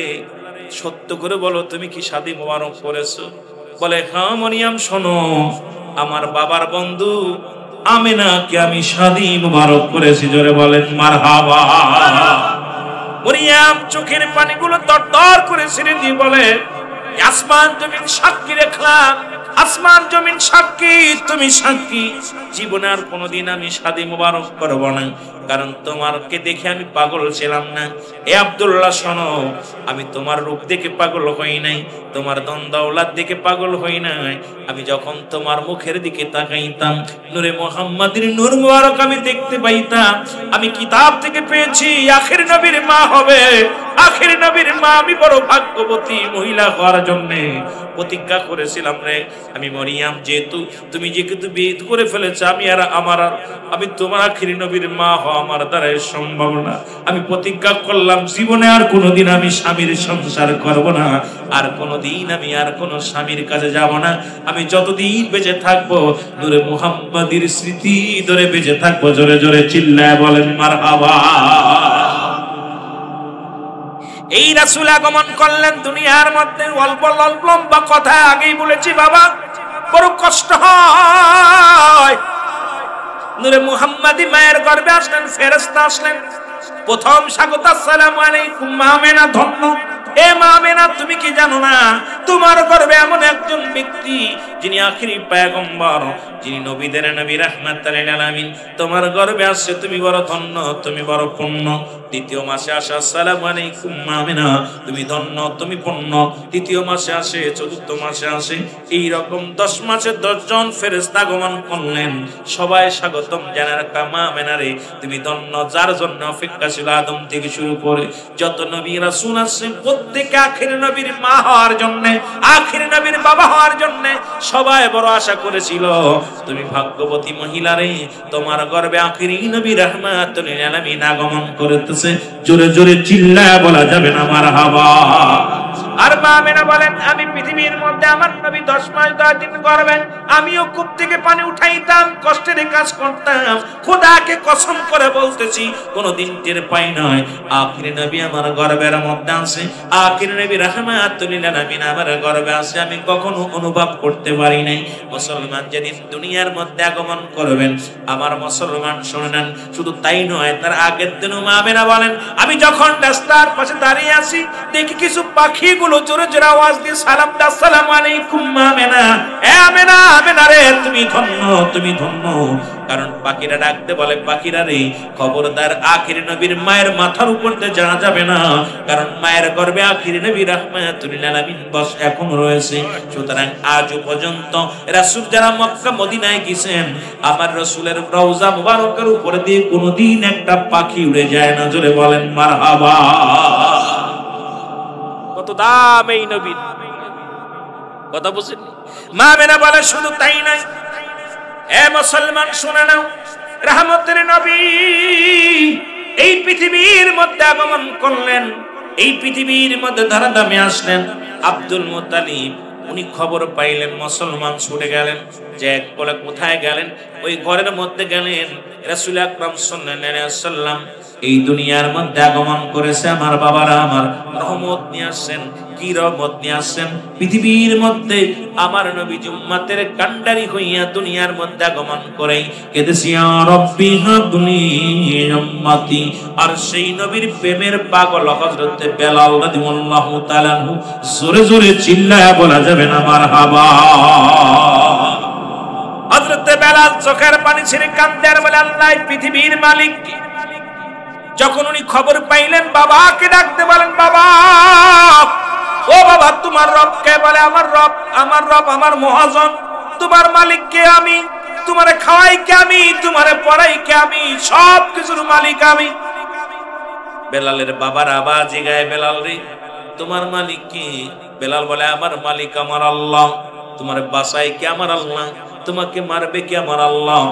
সত্য করে বলো, তুমি কি শাদী মোবারক করেছো? বলে, হ্যাঁ মরিয়াম, শোনো, আমার বাবার বন্ধু আমিনাকে আমি শাদী মোবারক করেছি। জোরে বলেন মারহাবা। মরিয়াম চোখের পানিগুলো দরদর করে ছেড়ে দিয়ে বলে, আসমান জমিন সাক্ষী রাখলাম, আসমান জমিন সাক্ষী, তুমি সাক্ষী, জীবনে আর কোনোদিন আমি শাদী মোবারক করব না, কারণ তোমারকে দেখে আমি পাগল ছিলাম না। এ আব্দুল্লাহ শোনো, আমি তোমার রূপ দেখে পাগল হই নাই, তোমার ধন দৌলত দেখে পাগল হই নাই, আমি যখন তোমার মুখের দিকে তাকাইতাম, নূরে মুহাম্মাদের নূর মুবারক আমি দেখতে পাইতাম। আমি কিতাব থেকে পেয়েছি আখির নবীর মা হবে, আখির নবীর মা। আমি বড় ভাগ্যবতী মহিলা হওয়ার জন্য প্রতিজ্ঞা করেছিলাম রে। আমি মরিয়াম, যেহেতু তুমি যেহেতু বিয়ে করে ফেলেছো, আমি তোমার আখির নবীর মা হওয়া আমার দ্বারাই সম্ভব না। আমি প্রতিজ্ঞা করলাম জীবনে আর কোনোদিন আমি স্বামীর সংসার করব না, আর কোনোদিন আমি আর কোনো স্বামীর কাছে যাব না। আমি যতদিন বেঁচে থাকবো নূরে মুহাম্মাদের স্মৃতি ধরে বেঁচে থাকবো। জোরে জোরে চিল্লায় বলেন মারহাবা। এই রাসূল আগমন করলেন দুনিয়ার মধ্যে। অল্প লম্বা কথা আগেই বলেছি বাবা, বড় কষ্ট হয়। নূরে মুহাম্মাদি মায়ের গর্ভে আসলেন, ফেরেশতা আসলেন, প্রথম স্বাগত আসসালামু আলাইকুম মা আমেনা, ধন্য। এ মা আমেনা, তুমি কি জানো না তোমার গর্ভে এমন একজন ব্যক্তি যিনি আখিরি পয়গম্বর, যিনি নবীদের নবী রাহমাতুল লিল আলামিন, তোমার গর্ভে আসছে, তুমি বড় ধন্য, তুমি বড় পুণ্য। দ্বিতীয় মাসে আসে আসসালামু আলাইকুম মা আমেনা, তুমি ধন্য, তুমি পুণ্য। তৃতীয় মাসে আসে, চতুর্থ মাসে আসে, এই রকম 10 মাসে 10 জন ফেরেশতা আগমন করলেন। সবাই স্বাগতম জানার মা আমেনা রে তুমি ধন্য, যার জন্য অপেক্ষা ছিল আদম থেকে শুরু করে যত নবী রাসূল আসছেন, প্রত্যেকে আখির নবীর মা হওয়ার জন্য, আখির নবীর বাবা হওয়ার জন্য সবাই বড় আশা করেছিল। তুমি ভাগ্যবতী মহিলা রে, তোমার গর্ভে আখিরি নবী রাহমাতুল লিল আলামিন আগমন করতেছে। জোরে জোরে চিল্লায়া বলা যাবে না মারহাবা। আর মা আমেনা বলেন, আমি পৃথিবীর মধ্যে আমার নবী 10 মাস 10 দিন গর্ভে, আমিও কূপ থেকে পানি উঠাইতাম, কষ্টের কাজ করতাম। খোদাকে কসম করে বলতেছি, কোনদিন টের পাই নাই আখির নবী আমার গর্ভের মধ্যে আছে, আখির নবী রাহমাতুল লিল আলামিন আমার গর্ভে আছে, আমি কখনো অনুভব করতে পারি নাই। মুসলমান যেদিন দুনিয়ার মধ্যে আগমন করবেন, আমার মুসলমান শুনেন, শুধু তাই নয়, তার আগের দিনও মা আমেনা বলেন, আমি যখন রাস্তার পাশে দাঁড়িয়ে আছি, দেখি কিছু পাখিগুলো জোরে জোরে আওয়াজ দিয়ে সালাম দেয়, আসসালামু আলাইকুম মা আমেনা। এ আমেনা, আমেনা রে তুমি ধন্য, তুমি ধন্য। কারণ পাখিরা ডাকতে বলে, পাখিরা রে খবরদার আখির নবীর মায়ের মাথার উপর দিয়ে যাওয়া যাবে না, কারণ মায়ের গর্ভে আখির নবী রাহমাতুল লিল আলামিন বস এখন রয়েছে। সুতরাং আজও পর্যন্ত রাসূল যারা মক্কা মদিনায় গেছেন, আমার রাসূলের রওজা মুবারকের উপর দিয়ে কোনোদিন একটা পাখি উড়ে যায় না। জোরে বলেন মারহাবা। কত দাম এই নবীর, কথা বুঝেন? মা আমেনা বলে, শুধু তাই নাই, এ মুসলমান শুনে নাও, রহমতের নবী এই পৃথিবীর মধ্যে আগমন করলেন, এই পৃথিবীর মধ্যে ধরাধামে আসলেন। আব্দুল মুত্তালিব উনি খবর পাইলেন, মুসলমান ছুটে গেলেন, যে এক বলে কোথায় গেলেন? ওই ঘরের মধ্যে গেলেন। রাসূল আকরাম সাল্লাল্লাহু আলাইহি ওয়াসাল্লাম এই দুনিয়ার মধ্যে আগমন করেছে, আমার বাবারা আমার রহমত নিয়ে আসছেন। কি রহমত নিয়ে আসছেন পৃথিবীর মধ্যে। আমার নবী উম্মতের কান্ডারি হইয়া দুনিয়ার মধ্যে আগমন করে কেঁদেছি, ইয়া রাব্বি হাবলি উম্মতি। আর সেই নবীর প্রেমের পাগল হযরত বেলাল রাদিয়াল্লাহু তাআলা আনহু জোরে জোরে চিল্লায়া বলা যাবে না মারহাবা। হযরত বেলাল চোখের পানি ছেড়ে কাঁদতে আর বলে, আল্লাহ পৃথিবীর মালিক। যখন উনি খবর পাইলেন, বাবাকে ডাকতে বলেন, বাবা ও বাবা, তোমার রব কে? বলে, আমার রব আমার মহাজন। তোমার মালিক কে? আমি। তোমারে খাওয়াই কে? আমি। তোমারে পড়াই কে? আমি। সব কিছুর মালিক আমি। বেলালের বাবার আবার জিগায়, বেলাল রে তোমার মালিক কি? বেলাল বলে, আমার মালিক আমার আল্লাহ। তোমার বাসায় কে? আমার আল্লাহ। তোমাকে মারবে কে? আমার আল্লাহ।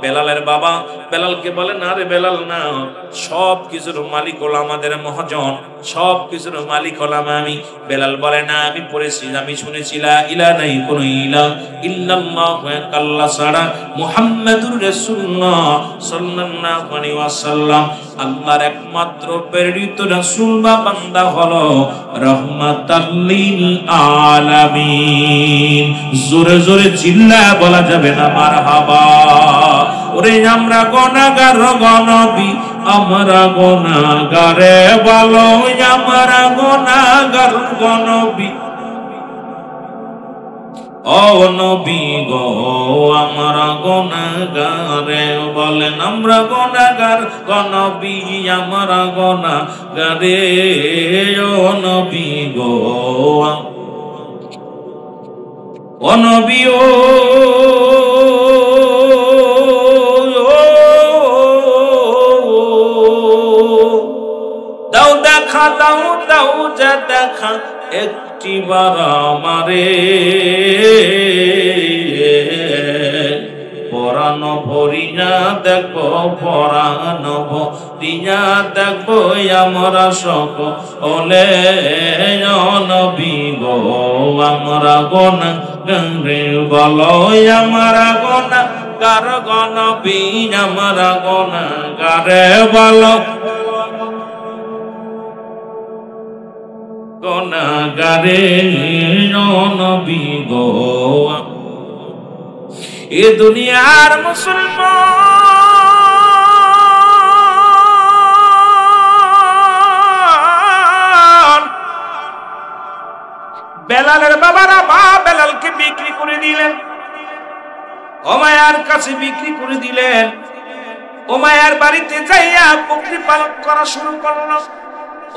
বেলালের বাবা বেলালকে বলে, না রে বেলাল না, সব কিছুর মালিক হলো আমাদের মহাজন, সব কিছুর মালিক হলাম আমি। বেলাল বলে, না আমি পড়েছি, আমি শুনেছি লা ইলাহা নাই কোন ইলাহ ইল্লাল্লাহু আল্লাহ ছাড়া মুহাম্মাদুর রাসূলুল্লাহ সাল্লাল্লাহু আলাইহি ওয়াসাল্লাম আল্লাহর একমাত্র প্রেরিত রাসূল বা বান্দা হলো রাহমাতাল লিল আলামিন। জোরে জোরে চিল্লায়া বলা যাবে না মারহাবা। ওরে আমরা গুনাহগার গনবী, আমরা গুনাহগারে বলো, আমরা গুনাহগার গনবী। ও নবী গো আমরা গুনাহগারে বলেন, আমরা গুনাহগার গনবী, আমরা গুনাহগারে। ও নবী গো ও নবী ও দাও দেখা, দাও দাও যা দেখা একটিবার আমারে। পরানো ভরিয়া দেখো, পরানো ভরিয়া দেখো আমরা সকলে। নবী গো আমরা গুনাহগারে বলো, আমরা গুনাহগার গনবী, আমরা গুনাহগারে বলো, গুনাহগারে। নবী গো এ দুনিয়ার মুসলমান বেলালের বাবারা বেলালকে বিক্রি করে দিলেন, উমাইয়ার কাছে বিক্রি করে দিলেন। উমাইয়ার বাড়িতে যাইয়া বকরি পালন করা শুরু করলো।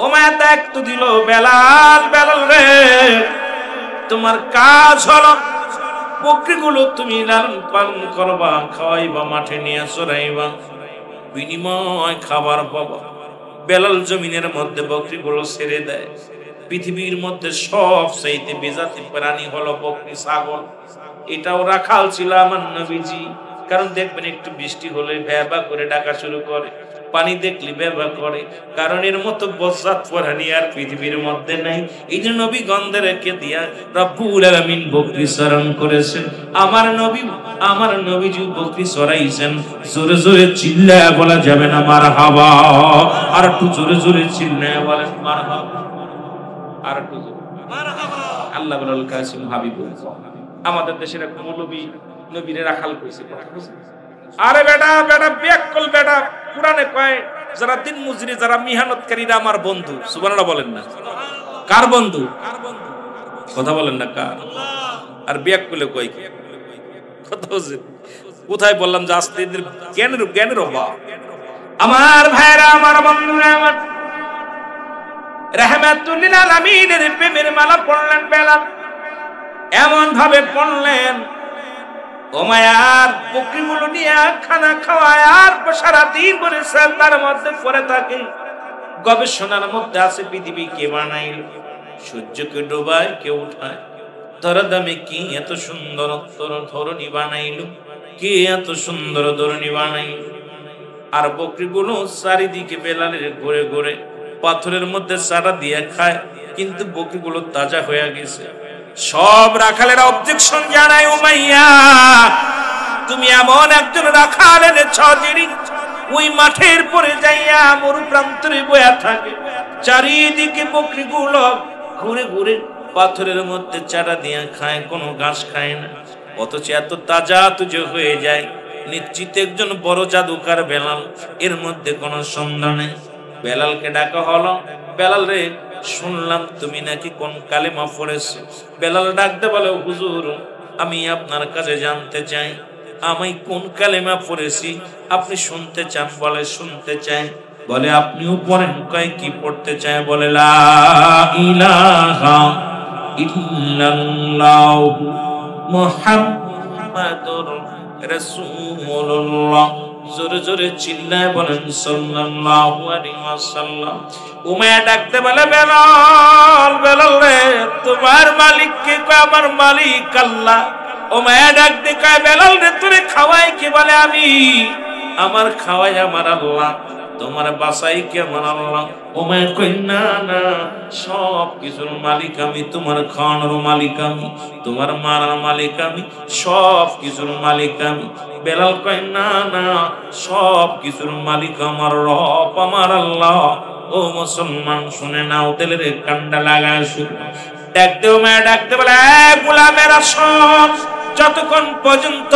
উমাইয়া দায়িত্ব দিল, বেলাল রে তোমার কাজ হলো বকরিগুলো তুমি লালন পালন করবা, খাওয়াইবা, মাঠে নিয়ে চড়াইবা, বিনিময় খাবার পাবা। বেলাল জমিনের মধ্যে বকরিগুলো ছেড়ে দেয়। পৃথিবীর মধ্যে সবচাইতে বেজাতি প্রাণী হলো বকরি, ছাগল। এটাও রাখাল ছিল আমার নবীজি। কারণ দেখবেন একটু বৃষ্টি হলে ভ্যাবা করে ডাকা শুরু করে, পানি দেখলে ভ্যাবা করে। কারণ এর মতো বজ্জাত প্রাণী আর পৃথিবীর মধ্যে নাই। এই যে নবী গন্ধেরকে দিয়া রব্বুল আলামিন বকরি চারণ করেছেন। আমার নবীজি বকরি চড়াইছেন। জোরে জোরে চিল্লায়া বলা যাবে না মারহাবা। আর একটু জোরে জোরে চিল্লায়া বলেন মারহাবা। আর একটু মারহাবা। আল্লাহ বলাল কাসিম হাবিবুল আমাদের দেশের এক মৌলবী নবীরে রাখাল কইছে। আরে বেটা বিয়াক্কল বেটা, কুরআনে কয় যারা দিন মজুরি, যারা মেহনতকারীরা আমার বন্ধু। সুবহানাল্লাহ বলেন না? কার বন্ধু? কথা বলেন না কার? আর বিয়াক্কলে কয় কি কথা বুঝেন? কোথায় বললাম যে আস্তে জ্ঞানের অভাব। আমার ভাইরা, আমার বন্ধুরা, আমার রাহমাতুল লিল আলামিনের প্রেমের মালা পড়লেন বেলাল। এমন ভাবে পড়লেন উমাইয়ার বকরিগুলো নিয়ে খানা খাওয়ায় আর সারাদিন ধরে সালতার মধ্যে পড়ে থাকে। গবেষণার মধ্যে আছে পৃথিবী কে বানাইল, সূর্যকে ডোবায় কে উঠায়, ধরাধামে কি এত সুন্দর ধরনী বানাইল, কে এত সুন্দর ধরনী বানাইল। আর বকরিগুলো চারিদিকে বেলালের ঘুরে ঘুরে পাথরের মধ্যে চারা দিয়ে খায়, কিন্তু বকরিগুলো তাজা হয়ে গেছে। সব রাখালেরা অবজেকশন জানায়, উমাইয়া তুমি এমন একজন রাখাল এনেছ যিনি ওই মাঠের পরে যাইয়া মরু প্রান্তরে বয়া থাকে, চারিদিকে বকরিগুলো ঘুরে ঘুরে পাথরের মধ্যে চারা দিয়ে খায়, কোনো ঘাস খায় না, অথচ এত তাজা তুজো হয়ে যায়। নিশ্চিত একজন বড় জাদুকার বেলাল, এর মধ্যে কোনো সন্দেহ নেই। বেলালকে ডাকা হলো, বেলাল রে, শুনলাম তুমি নাকি কোন কালেমা পড়েছো। বেলাল ডাকতে বলে, হুজুর আমি আপনার কাছে জানতে চাই আমি কোন কালেমা পড়েছি, আপনি শুনতে চান? বলে শুনতে চাই। বলে আপনিও পড়েন। কয় কি পড়তে চায়? বলে লা ইলাহা ইল্লাল্লাহু মুহাম্মাদুর রাসূলুল্লাহ। জোরে জোরে চিল্লায় বলেন সাল্লাল্লাহু আলাইহি ওয়াসাল্লাম। উমাইয়া ডাকতে বলে, বেলাল, বেলাল রে, তোমার মালিক কে? কয় আমার মালিক আল্লাহ। উমাইয়া ডাকতে কয়, বেলাল রে, তুমি খাওয়াই কে? বলে আমি। আমার খাওয়াই আমার আল্লাহ, তোমার বাসাই কে? আমার আল্লাহ। উমাইয়া কয়, না না, সব কিছুর মালিক আমি, তোমার খাওয়ানোর মালিক আমি, তোমার মারার মালিক আমি, সব কিছুর মালিক আমি। বেলাল কয়, না না, সব কিছুর মালিক আমার রব, আমার আল্লাহ। ও মুসলমান শুনে নাও, দিলের কান্ডা লাগায় শুরু ডাকতে। উমাইয়া ডাকতে বলে, গোলামেরা শোন, যতক্ষণ পর্যন্ত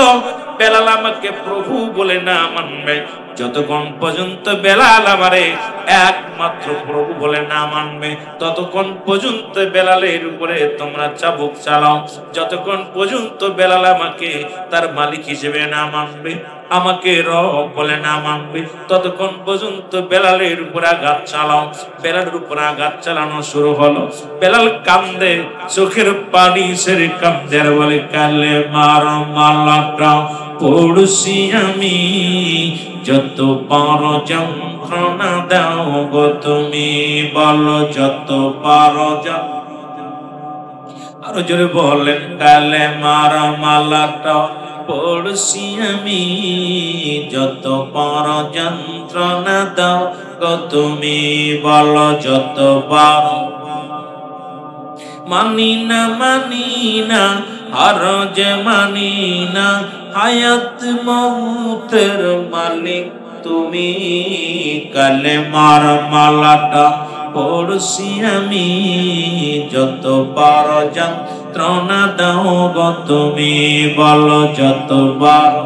বেলাল আমাকে প্রভু বলে না মানবে, যতক্ষণ পর্যন্ত বেলাল আমারে একমাত্র প্রভু বলে না মানবে, ততক্ষণ পর্যন্ত বেলালের উপরে তোমরা চাবুক চালাও। যতক্ষণ পর্যন্ত বেলাল আমাকে তার মালিক হিসেবে না মানবে, আমাকে রব বলে না মানবে, ততক্ষণ পর্যন্ত বেলালের উপর আঘাত চালাও। বেলালের উপর আঘাত চালানো শুরু হলো। বেলাল কান্দে, চোখের পানি সেরে কান্দে আর বলে, কালে মার মালাটা পড়ছি আমি, যত পারো যন্ত্রণা দাও গো তুমি, বলো যত পারো। আরো জোরে বলেন, কালে মার মালাটা পড়ছি আমি, যত পারো যন্ত্রণা দাও গো তুমি, বলো যত পারো। মানি না মানি না, আর যে মানি না, হায়াত মৌতের মালিক তুমি, কালেমার মালাটা পড়ছি আমি, যত পারো যন্ত্রণা দাও গো তুমি, বলো যত পারো।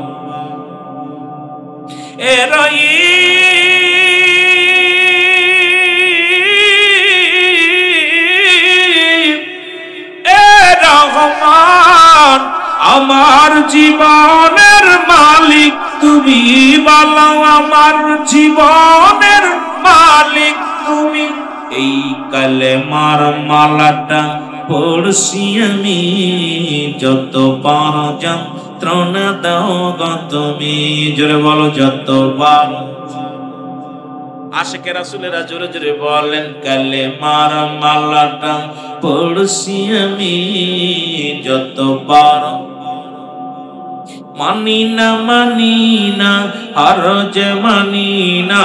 রহমান আমার জীবনের মালিক তুমি, বলো আমার জীবনের মালিক তুমি। এই কালেমার মালাটা পড়ছি আমি, যত পারো যন্ত্রণা দাও গো তুমি, জোরে বলো যত পারো। আশিকে রাসূলেরা জোরে জোরে বলেন, কালেমার মালাটা পড়ছি আমি, যত পারো। মানি না মানি না, আর যে মানি না,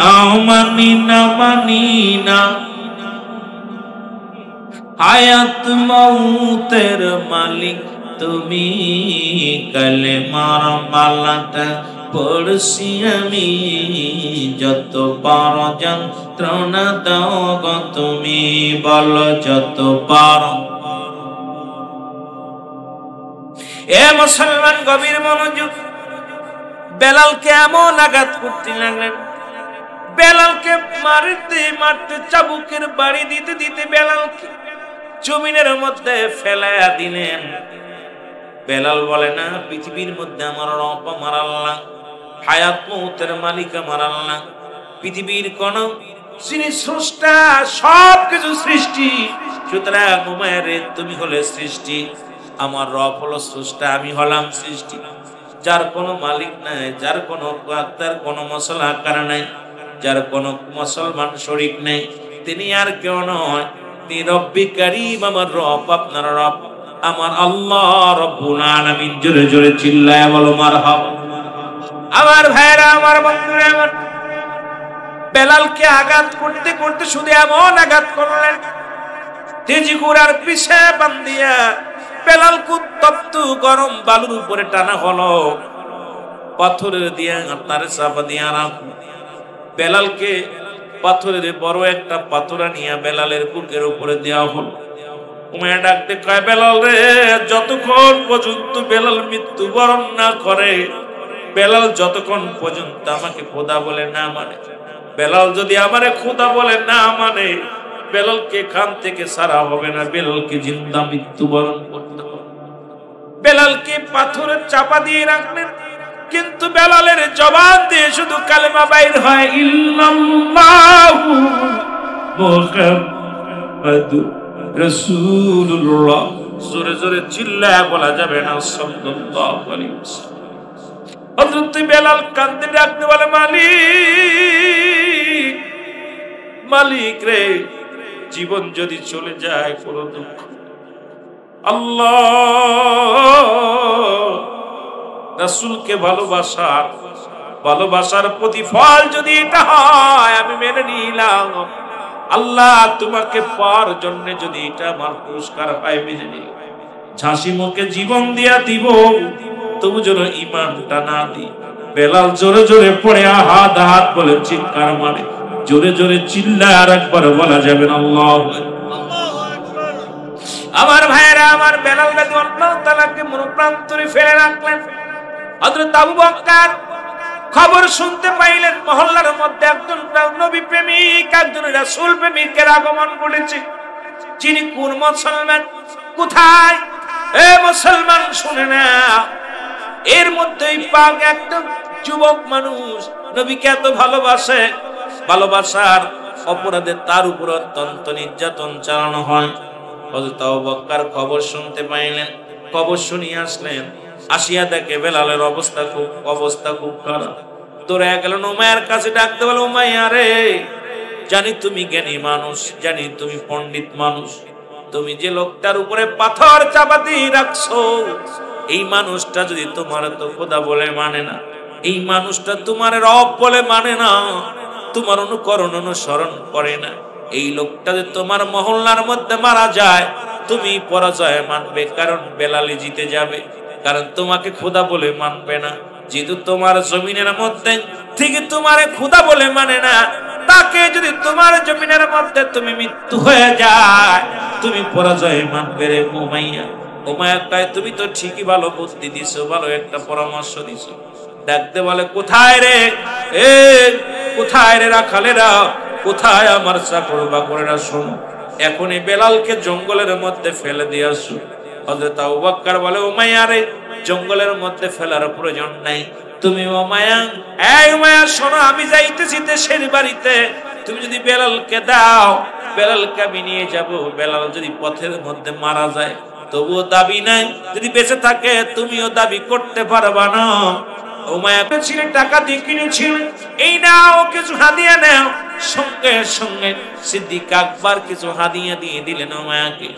মানি না মানি না, হায়াত মৌতের মালিক তুমি, কালেমার মালাটা পড়ছি আমি, যত পারো যন্ত্রণা দাও গো তুমি, বলো যত পারো। এ মুসলমান গভীর মনোযোগ। বেলালকে এমন আঘাত করতে লাগলেন, বেলালকে মারতে মারতে চাবুকের বাড়ি দিতে দিতে বেলালকে জমিনের মধ্যে ফেলাইয়া দিলেন। বেলাল বলে, না, পৃথিবীর মধ্যে আমার রব আমার আল্লাহ, হায়াত মৌতের মালিক আমার আল্লাহ, পৃথিবীর কোন যিনি স্রষ্টা, সবকিছু সৃষ্টি, সুতরাং উমাইয়া রে, তুমি হলে সৃষ্টি, আমার রব হলো স্রষ্টা, আমি হলাম সৃষ্টি, যার কোনো মালিক নাই, যার কোনো আত্মার কোনো মশলা আকার নাই, যার কোনো মুসলমান শরীক নেই, তিনি আর কেউ নয়, তিনি রব্বি কারীম, আমার রব, আপনার রব, আমার আল্লাহ রব্বুল আলামিন। জোরে জোরে চিল্লায় বলো মারহাবা। আমার ভাইরা, আমার বন্ধুরা, আমার বেলালকে আঘাত করতে করতে শুধু এমন আঘাত করলেন, তেজি ঘোড়ার পিছে বান্ধিয়া বেলালকে উত্তপ্ত গরম বালুর উপরে টানা হলো, পাথরের দিয়া তারে চাপা দিয়া বেলালকে পাথরের বড় একটা পাথর নিয়ে বেলালের বুকের উপরে দেওয়া হলো। উমাইয়া ডাকতে কয়, বেলাল রে, যতক্ষণ পর্যন্ত বেলাল মৃত্যুবরণ না করে, বেলাল যতক্ষণ পর্যন্ত আমাকে খোদা বলে না মানে, বেলাল যদি আমারে খোদা বলে না মানে, বেলালকে খান থেকে ছাড়া হবে না, বেলালকে জিন্দা মৃত্যুবরণ করতে হবে। বেলালকে পাথরে চাপা দিয়ে রাখলেন, কিন্তু বেলালের জবান দিয়ে শুধু কালেমা বাইর হয়, ইল্লাল্লাহু মুহাম্মাদুর রাসূলুল্লাহ। জোরে জোরে চিল্লায় বলা যাবে না সাল্লাল্লাহু আলাইহি ওয়াসাল্লাম। হযরত বেলাল কাঁদতে ডাকতে বলে, মালিক, মালিক রে, জীবন যদি চলে যায় কোনো দুঃখ, আল্লাহ রাসূলকে ভালোবাসার প্রতিফল যদি এটা হয় আমি মেনে নিলাম। আল্লাহ তোমাকে পাওয়ার জন্য যদি এটা আমার পুরস্কার হয় মেনে নিলাম। ঝাঁসি মুখে জীবন দিয়া দিব, তবু যেন ঈমানটা না দি। বেলাল জোরে জোরে পড়ে আহাত আহাত বলে চিৎকার মারে, জোরে জোরে চিল্লায় আর একবার বলা যাবে না আল্লাহু আকবার। আমার ভাইরা, আমার বেলাল রাদিয়াল্লাহু তাআলাকে মরুপ্রান্তরে ফেলে রাখলেন। হযরত আবু বকর খবর শুনতে পাইলেন মহল্লার মধ্যে একজন নবী প্রেমিক, একজন রাসূল প্রেমিকের আগমন ঘটেছে। যিনি কোন মুসলমান, কোথায়? এ মুসলমান শুনে না, এর মধ্যেই পাক একটা যুবক মানুষ নবীকে এত ভালোবাসে, ভালোবাসার অপরাধে তার উপর অত্যন্ত নির্যাতন চালানো হয়। হযরত আবু বকর খবর শুনতে পাইলেন, খবর শুনিয়ে আসলেন। আসিয়া দেখে বেলালের অবস্থা খুব খারাপ। দৌড়ে গেলেন উমাইয়ার কাছে, ডাকতে বলে, উমাইয়া রে, জানি তুমি জ্ঞানী মানুষ, জানি তুমি পণ্ডিত মানুষ, তুমি যে লোকটার উপরে পাথর চাপা দিয়ে রাখছো, এই মানুষটা যদি তোমার তো খোদা বলে মানে না, এই মানুষটা তোমার রব বলে মানে না, তোমার অনুকরণ অনুসরণ করে না, এই লোকটা যে তোমার মহল্লার মধ্যে মারা যায়, তুমি পরাজয় মানবে, কারণ বেলালি জিতে যাবে, কারণ তোমাকে খোদা বলে মানবে না। যেহেতু তোমার জমিনের মধ্যে ঠিক তোমারে খোদা বলে মানে না, তাকে যদি তোমার জমিনের মধ্যে তুমি মৃত্যু হয়ে যায়, তুমি পরাজয় মানবে রে উমাইয়া। উমাইয়া কয়, তুমি তো ঠিকই ভালো বুদ্ধি দিছো, ভালো একটা পরামর্শ দিছো। ডাকতে বলে, কোথায় রে, এ কোথায় রে রাখালেরা, কোথায় আমার চাকর বাকরেরা, শোনো, এখনই বেলালকে জঙ্গলের মধ্যে ফেলে দিয়ে আসো। হযরত আবু বকর বলে, উমাইয়া রে, জঙ্গলের মধ্যে ফেলার প্রয়োজন নাই, তুমি উমাইয়া, এই উমাইয়া শোনো, আমি যাইতেছি দেশের বাড়িতে, তুমি যদি বেলালকে দাও, বেলালকে আমি নিয়ে যাব। বেলাল যদি পথের মধ্যে মারা যায় তবুও দাবি নাই, যদি বেঁচে থাকে তুমিও দাবি করতে পারবা না। উমাইয়া ছিলেন টাকা দিয়ে কিনেছিলেন, এই নাও কিছু হাদিয়া নাও। সঙ্গে সঙ্গে সিদ্দিক আকবর কিছু হাদিয়া দিয়ে দিলেন উমাইয়াকে।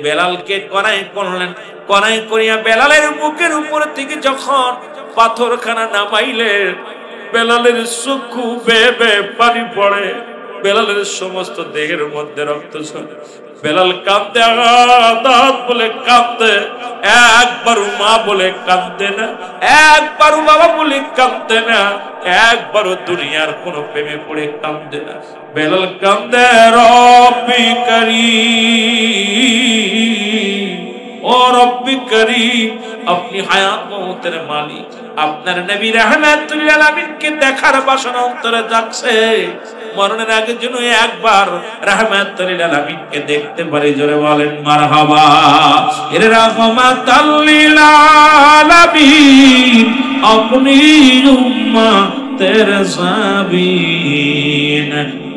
বেলালকে কড়াই করলেন, কড়াই করিয়া বেলালের বুকের উপর থেকে যখন পাথরখানা নামাইলেন, বেলালের চক্ষু বেয়ে বেয়ে পানি পড়ে, বেলালের সমস্ত দেহের মধ্যে রক্ত ঝরে। বেলাল কাঁদতে, আদাত বলে কাঁদতে, একবারও মা বলে কাঁদতে না, একবারও বাবা বলে কাঁদতে না, একবারও দুনিয়ার কোন প্রেমে পড়ে কাঁদতে না। বেলাল কাঁদে, রব্বি কারীম, ও রব্বি কারীম, আপনি হায়াত মওতের মালিক, আপনার নবী রাহমাতুল লিল আলামিনকে দেখার বাসনা অন্তরে জাগছে। মরণের আগে যেন একবার রাহমাতুল লিল আলামিনকে দেখতে পারি। জোরে বলেন মারহাবা। এর রাহমাতুল লিল আলামিন আপনি উম্মতের সাবিন,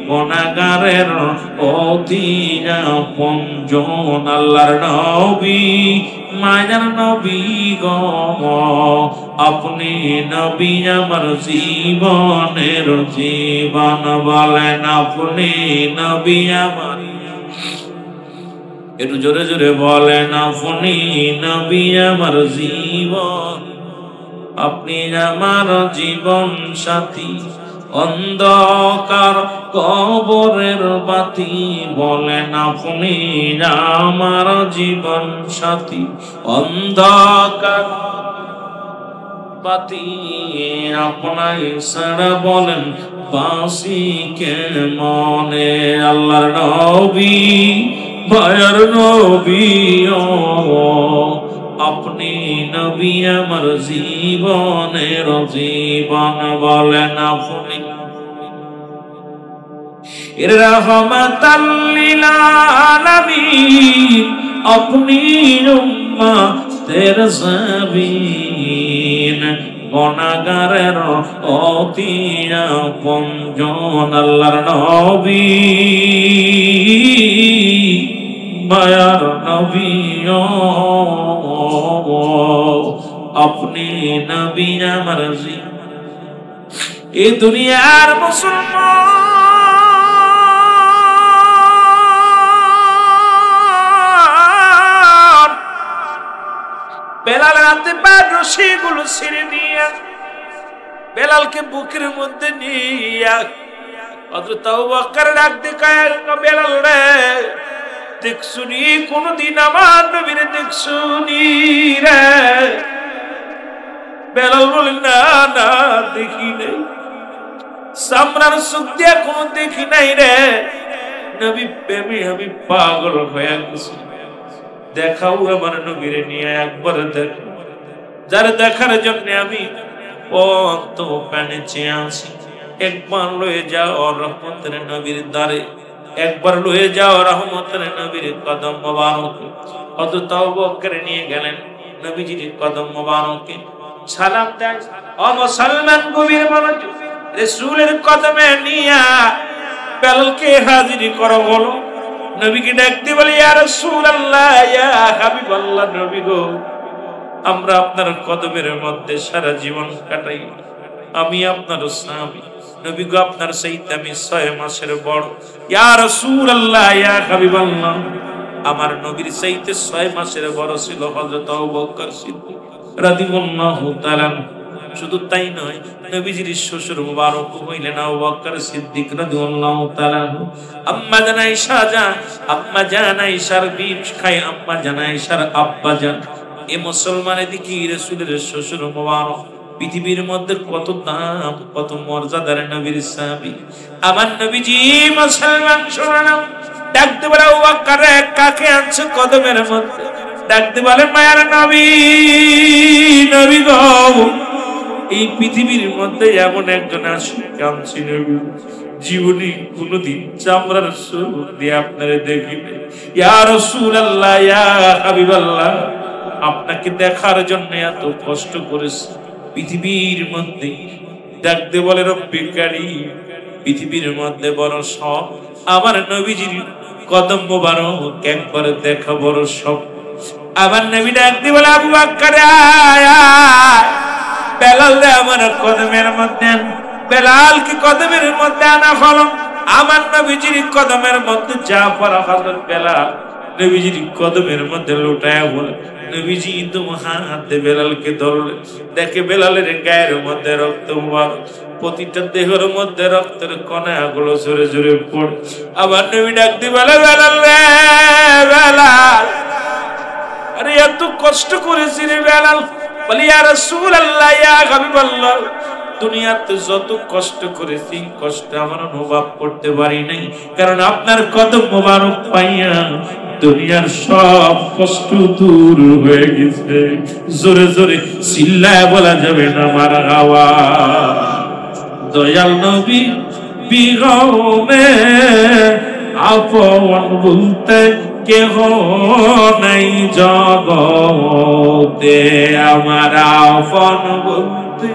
গুনাহগারের অতি আপনজন, আল্লাহর নবী, মায়ার নবী গো, আপনি নবী আমার জীবনের জীবন, বলেন আপনি নবী আমার, একটু জোরে জোরে বলেন, আপনি নবী আমার জীবন, আপনি আমার জীবন সাথী, অন্ধকার কবরের বাতি, বলেন আপনি আমার জীবন সাথী, অন্ধকার বাতি, আপনাই সারা বলেন বাসি কে মনে। আল্লাহর নবী মায়ার নবী আপনি নবী আমার জীবনের জীবন বলেন আপনি রহমাতাল লিল আলামিন আপনি উম্মতের সাবিন গুনাহগারের অতি আপনজন আল্লাহর নবী মায়ার নবী আপনি নবী আমার জীবন এই দুনিয়ার মুসলমান বেলাল রাতে পার রশিগুলো ছিঁড়ে নিয়ে বেলালকে বুকের মধ্যে নিয়ে হযরত আবু বকর ডাক দিয়ে কয় বেলাল রে দেখছুনি কোনদিন আমার নবীর দেখছুনি রে বেলাল বলে না না দেখি নাই সামরার চোখ দিয়ে কোনো দেখি নাই রে নবী প্রেমে আমি পাগল হয়ে গেছি দেখাও আমার নবীর নিয়ে একবার দেখ যার দেখার জন্য আমি অন্ত প্রাণে চেয়ে আছি একবার লয়ে যাও রহমতের নবীর দ্বারে একবার লয়ে যাও রহমতের নবীর কদম মোবারকে হযরত আবু বকর নিয়ে গেলেন নবীজির কদম মোবারকে সালাম দেয় ও মুসলমান গভীর মনোযোগ রাসূলের কদমে নিয়া বেলালকে হাজির করো বলো নবীকে ডাকতে বলে ইয়া রাসূলুল্লাহ ইয়া হাবিবাল্লাহ নবী গো আমরা আপনার কদমের মধ্যে সারা জীবন কাটাই আমি আপনার সাহাবী নবী গো আপনার চাইতে আমি 6 মাসের বড় ইয়া রাসূলুল্লাহ ইয়া হাবিবাল্লাহ আমার নবীর চাইতে 6 মাসের বড় ছিল হযরত আবু বকর সিদ্দিক রাদিয়াল্লাহু তাআলা শুধু তাই নয় নবীজির শ্বশুর মুবারক হইলেন আবু বকর সিদ্দিক রাদিয়াল্লাহু তাআলা আম্মা জান আয়েশার বীজ খায় আম্মা জান আয়েশার আব্বা জান এই মুসলমানের দিকে রাসূলের শ্বশুর মুবারক পৃথিবীর মধ্যে কত দাম কত মর্যাদার নবীর সাহাবী আমার নবীজি মুসলমান শোনানো ডাকতে বলে আবু বকর কাকে আনছো কদমের মধ্যে ডাকতে বলে মায়ার নবী নবী গো এই পৃথিবীর মধ্যে এমন একজন আশিকামছি নবী জীবনে কোনদিন চামড়ার শরীর দিয়ে আপনারে দেখিনি ইয়া রাসূলুল্লাহ ইয়া হাবিবাল্লাহ আপনাকে দেখার জন্য এত কষ্ট করেছি পৃথিবীর মধ্যে ডাকতে বলে রব্বি কারীম পৃথিবীর মধ্যে বড় সব আমার নবীজির কদম মোবারক একবার দেখা বড় সব আমার নবী ডাকতে বলে আবু বকর বেলাল রে আমার কদমের মধ্যে বেলাল কি কদমের মধ্যে আনা হলো আমার নবীজির কদমের মধ্যে যা পড়া হযরত বেলাল নবীজির কদমের মধ্যে লুটায়া বলে নবীজি তো হাতে বেলালকে ধরলে দেখে বেলালের গায়ের মধ্যে রক্ত প্রতিটা দেহের মধ্যে রক্তের কণাগুলো ঝরে ঝরে পড়ে আবার নবী ডাকতে বলে বেলাল রে বেলাল আরে এত কষ্ট করেছি রে বেলাল বলি ইয়া রাসূলুল্লাহ ইয়া হাবিবাল্লাহ দুনিয়াতে যত কষ্ট করেছি কষ্ট আমার অনুভব করতে পারি নাই কারণ আপনার কদম মোবারক পাইয়া দুনিয়ার সব কষ্ট দূর হয়ে গেছে জোরে জোরে চিল্লায় বলা যাবে না মারহাবা দয়াল নবী বিরহমে আপন বলতে কেহ নাই জগতে আমার আপন বলতে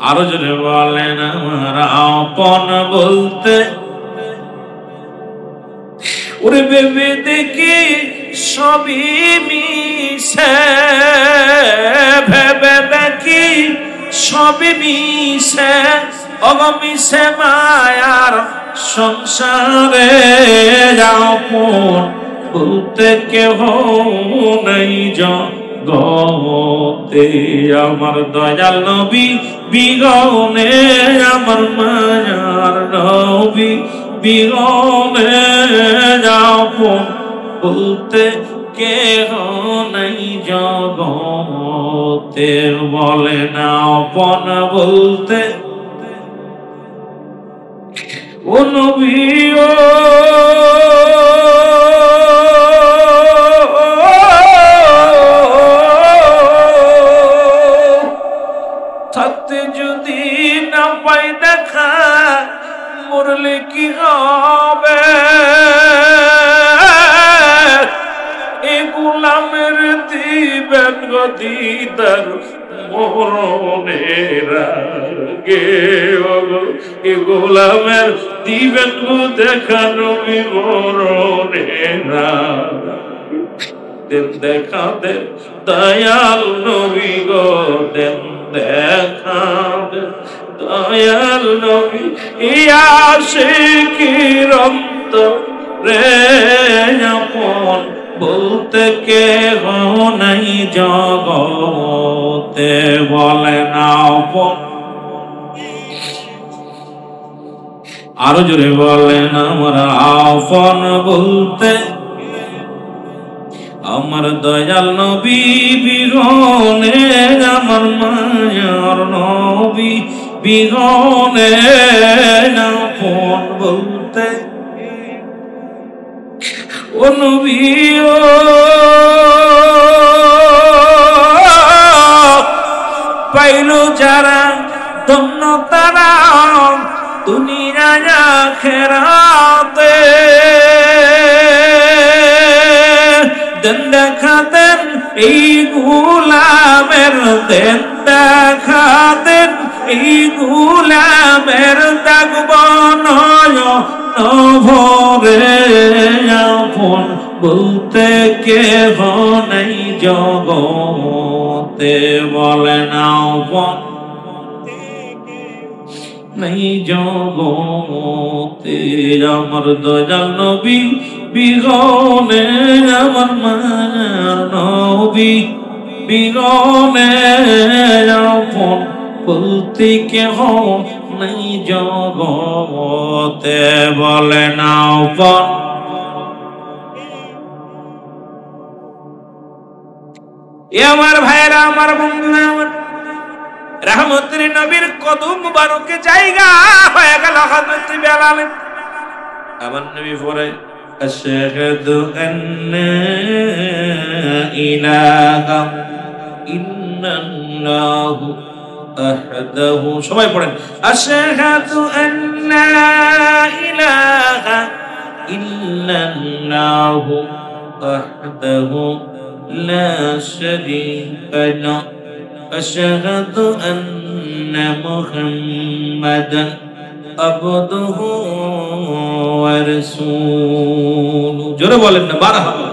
আরো জোরে বলেন আমার আপন বলতে ওরে ভেবে দেখি সবই মিশে ভেবে দেখি সবই মিশে অগমিশে মায়ার সংসারে আপন বলতে কেহ নাই জগতে আমার দয়াল নবী বিরহনে আমার মায়ার নবী বিরহনে আপন বলতে কেহ নাই জগতে বলে না আপন বলতে ও নবী ও কি হবে এ গোলামের দিবেন গো দিদার মরণের আগে এ গোলামের দিবেন গো দেখা নবী মরণের দেন দেখা দেন দয়াল নবী গো দেন দেখা দেন দয়াল নবী ইয়া আশিকির অন্তরে আপন বলতে কেহ নাই জগতে বলেন আপন আরো জোরে বলেন আমার আপন বলতে আমার দয়াল নবী বিরনে আমার মায়ার নবী বিরনে আপন বলতে ও নবী ও পাইল যারা ধন্য তারা দুনিয়া আখিরাতে দেন দেখা দেন এই গোলামের দেন দেখা দেন এই গোলামের দেখব নয় ভরে আপন বলতে কেহ নাই জগতে বলেন আপন নাই জগতে আমার দয়াল নবী বিরনে আমার মায়ার নবী বিরনে আপন বলতে কেহ নাই জগতে বলেন আপন আমার ভাইরা আমার বন্ধুরা আমার রহমতের নবীর কদম মুবারকে জায়গা হয়ে গেল হযরত বেলাল আমার নবী পড়ে আশহাদু আন্না ইলাহা ইল্লাল্লাহু আহদাহু সবাই পড়েন আশহাদু আন্না ইলাহা ইল্লাল্লাহু আহদাহু লা শারীকা লাহু আশহাদু আন্না মুহাম্মাদান আবদুহু ওয়া রাসূলুহু জোরে বলেন না মারহাবা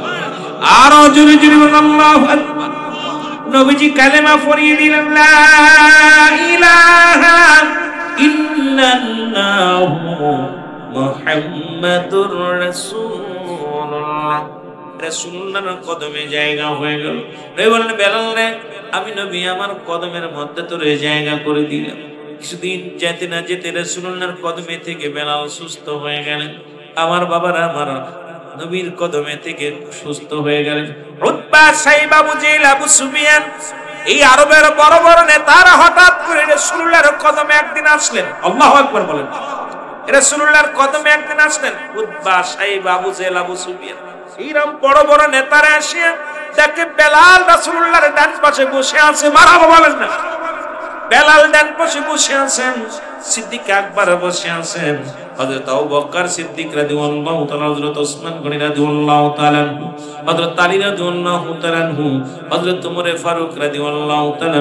আর জোরে জোরে বলেন আল্লাহু আকবার নবীজি কালেমা পড়িয়ে দিলেন লা ইলাহা ইল্লাল্লাহু মুহাম্মাদুর রাসূলুল্লাহ রাসূলুল্লাহর কদমে জায়গা হয়ে গেল নবী বললেন বেলাল রে আমি নবী আমার কদমের মধ্যে তোর জায়গা করে দিলাম কিছুদিন যেতে না যেতে রাসূলুল্লাহর কদমে থেকে বেলাল সুস্থ হয়ে গেলেন আমার বাবারা আমার নবীর কদমে থেকে সুস্থ হয়ে গেলেন উতবা সাইবা আবু জেহেল আবু সুফিয়ান এই আরবের বড় বড় নেতারা হঠাৎ করে রাসূলুল্লাহর কদমে একদিন আসলেন আল্লাহু আকবার বলেন রাসূলুল্লাহর কদমে একদিন আসলেন উতবা সাইবা আবু জেহেল আবু সুফিয়ান এরকম বড় বড় নেতারা এসে দেখে বেলাল রাসূলুল্লাহর ডান পাশে বসে আছে মারহাবা বলেন না বেলাল ডান পাশে বসে আছেন সিদ্দিক আকবর বসে আছেন হযরত আবু বকর সিদ্দিক রাদিয়াল্লাহু তাআলা হযরত ওসমান গনি রাদিয়াল্লাহু তাআলা হযরত আলী রাদিয়াল্লাহু তাআলা হযরত ওমর ফারুক রাদিয়াল্লাহু তাআলা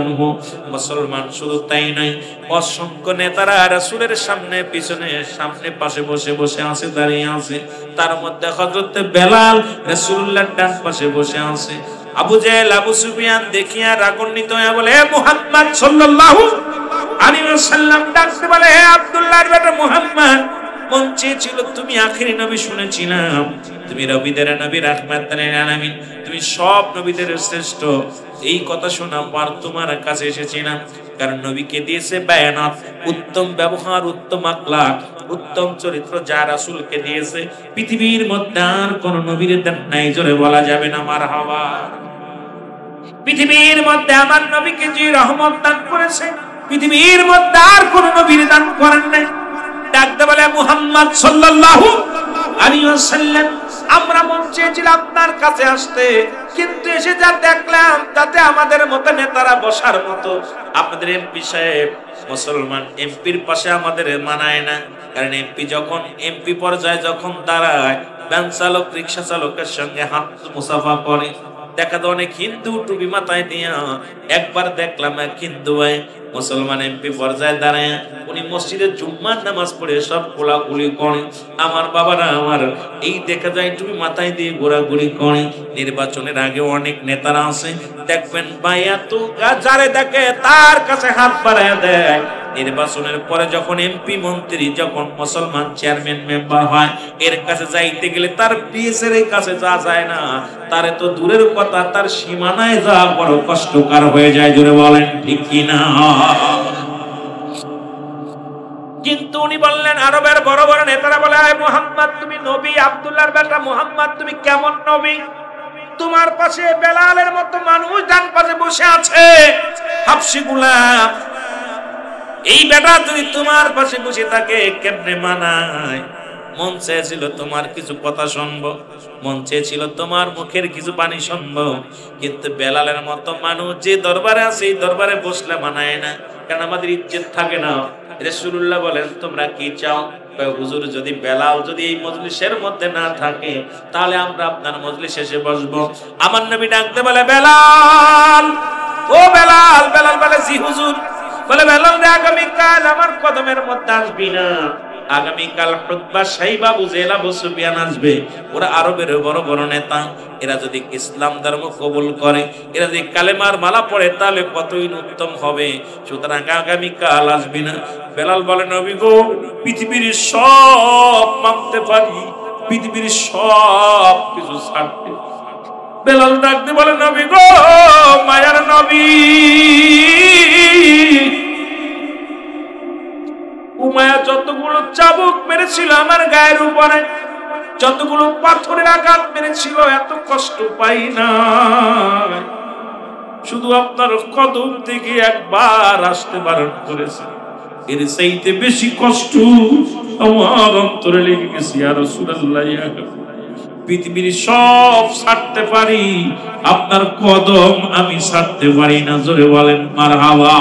মুসলমান শুধু তাই নয় অসংখ্য নেতারা রাসূলের সামনে পিছনে সামনে পাশে বসে বসে আছে দাঁড়িয়ে আছে তার মধ্যে হযরত বেলাল রাসূলুল্লাহর ডান পাশে বসে আছে আবু জেহেল আবু সুফিয়ান দেখিয়া রাগান্বিত হয়ে বলে হে মুহাম্মদ সাল্লাল্লাহু আলাইহি ওয়াসাল্লাম ডাকতে বলে হে আব্দুল্লাহর বেটা মুহাম্মদ মন চেয়েছিল তুমি আখেরি নবী শুনেছিলাম তুমি নবীদের নবী রাহমাতুল লিল আলামিন তুমি সব নবীদের শ্রেষ্ঠ এই কথা শোনা পর তোমার কাছে এসেছিলাম কারণ নবীকে দিয়েছে বায়ানাত উত্তম ব্যবহার উত্তম আখলাক উত্তম চরিত্র যা রাসূলকে দিয়েছে পৃথিবীর মধ্যে আর কোন নবীর দেন নাই জোরে বলা যাবে না মারহাবা পৃথিবীর মধ্যে আমার নবীকে যে রহমত দান করেছে পৃথিবীর মধ্যে আর কোন নবীর দান করেন নাই ডাকতে বলে মুহাম্মদ সাল্লাল্লাহু আলাইহি ওয়াসাল্লাম আমরা মন চেয়েছিলাম আপনার কাছে আসতে কিন্তু এসে যা দেখলাম তাতে আমাদের মতো নেতারা বসার মতো আপনাদের এমপি সাহেব মুসলমান এমপির পাশে আমাদের মানায় না। কারণ এমপি যখন এমপি পর্যায়ে যখন দাঁড়ায়, ভ্যান চালক রিক্সা চালকের সঙ্গে হাত মুসাফা করে। দেখা তো অনেক হিন্দু টুপি মাথায় দিয়া, একবার দেখলাম এক হিন্দু ভাই মুসলমান এমপি পর্যায়ে দাঁড়ায়, উনি মসজিদে জুম্মার নামাজ পড়ে সব কোলাকুলি করে। আমার বাবারা আমার এই দেখা যায় টুপি মাথায় দিয়ে ঘোরাঘুরি করে। নির্বাচনের আগে অনেক নেতারা আছে দেখবেন ভাই এত যারে দেখে তার কাছে হাত বাড়ায় দেয়। নির্বাচনের পরে যখন এমপি মন্ত্রী যখন মুসলমান চেয়ারম্যান মেম্বার হয়, এর কাছে যাইতে গেলে তার পিএসের কাছে যা যায় না, তার তো দূরের কথা তার সীমানায় যা বড় কষ্টকর হয়ে যায়। জোরে বলেন ঠিক কিনা? কিন্তু উনি বললেন, আরবের বড় বড় নেতারা বলে, আয় মুহাম্মদ তুমি নবী, আব্দুল্লাহর বেটা মুহাম্মদ তুমি কেমন নবী? তোমার পাশে বেলালের মতো মানুষ ডান পাশে বসে আছে, হাবশী গোলাম। এই বেটা যদি তোমার পাশে বসে থাকে কেমনে মানায়? মন চেয়েছিল তোমার কিছু কথা শুনবো, মন চেয়েছিল তোমার মুখের কিছু বাণী শুনবো, কিন্তু বেলালের মতো মানুষ যে দরবারে আছে এই দরবারে বসলে মানায় না, কারণ আমাদের ইজ্জত থাকে না। রাসূলুল্লাহ বলেন তোমরা কি চাও? হুজুর যদি বেলাল যদি এই মজলিসের মধ্যে না থাকে তাহলে আমরা আপনার মজলিসে এসে বসবো। আমার নবী ডাকতে বলে, বেলাল, ও বেলাল। বেলাল বলে, জি হুজুর। বলে, বেলাল রে আগামীকাল আমার কদমের মধ্যে আসবি না? আগামীকাল খুতবা সাইবা আবু জেহেল আবু সুফিয়ান আসবে। ওরা আরবের বড় বড় নেতা, এরা যদি ইসলাম ধর্ম কবুল করে, এরা যদি কালেমার মালা পড়ে তাহলে কতই উত্তম হবে। সুতরাং আগামীকাল আসবি না। বেলাল বলে, নবী গো, পৃথিবীর সব মানতে পারি, পৃথিবীর সব কিছু ছাড়তে। বেলাল ডাকতে বলে, নবী গো, মায়ার নবী, উমায়া যতগুলো চাবুক মেরেছিল আমার গায়ের উপরে, যতগুলো পাথরের আঘাত মেরেছিল, এত কষ্ট পাই না। শুধু আপনার কদম থেকে একবার আসতে বারণ করেছে, এর চাইতে বেশি কষ্ট আমার অন্তরে লেগে গেছে। ইয়া রাসূলুল্লাহ, পৃথিবীর সব ছাড়তে পারি, আপনার কদম আমি ছাড়তে পারি না। জোরে বলেন মারহাবা।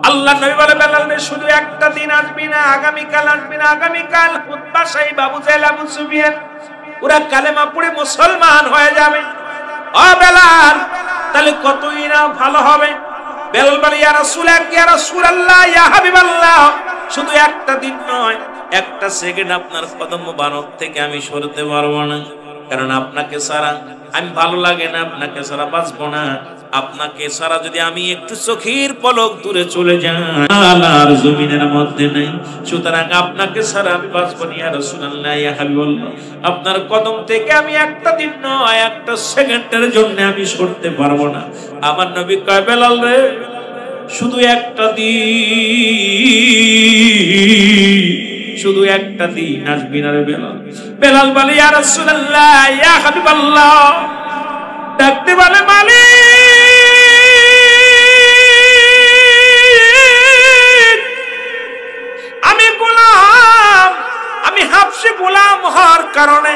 আল্লাহ নবী বলে, বেলাল রে শুধু একটা দিন আসবি না, আগামীকাল আসবি না। আগামীকাল খুতবা সাইবা আবু জেহেল আবু সুফিয়ান ওরা কালেমা পড়ে মুসলমান হয়ে যাবে। ও বেলাল, তাহলে কতই না ভালো হবে। বেলাল বলে, ইয়া রাসূলুল্লাহ, ইয়া হাবিবাল্লাহ, শুধু একটা দিন নয়, একটা সেকেন্ড আপনার কদম মুবারক থেকে আমি সরতে পারবো না। কারণ আপনাকে ছাড়া আমি ভালো লাগে না, আপনাকে ছাড়া বাঁচবো না। আপনাকে ছাড়া যদি আমি একটু চোখের পলক দূরে চলে যাই, আল্লাহর জমিনের মধ্যে নাই। সুতরাং আপনাকে ছাড়া আমি বাঁচবো না। ইয়া রাসূলুল্লাহ, ইয়া হাবিবাল্লাহ, আপনার কদম থেকে আমি একটা দিন নয়, একটা সেকেন্ডের জন্য আমি সরতে পারবো না। আমার নবী কয়, বেলাল রে শুধু একটা দিন, শুধু একটা দিন আসবি না রে বেলাল। বেলাল বলে, ইয়া রাসূলুল্লাহ, ইয়া হাবিবাল্লাহ, ডাকতে বলে, মালিক, আমি গোলাম, আমি হাবশী গোলাম হওয়ার কারণে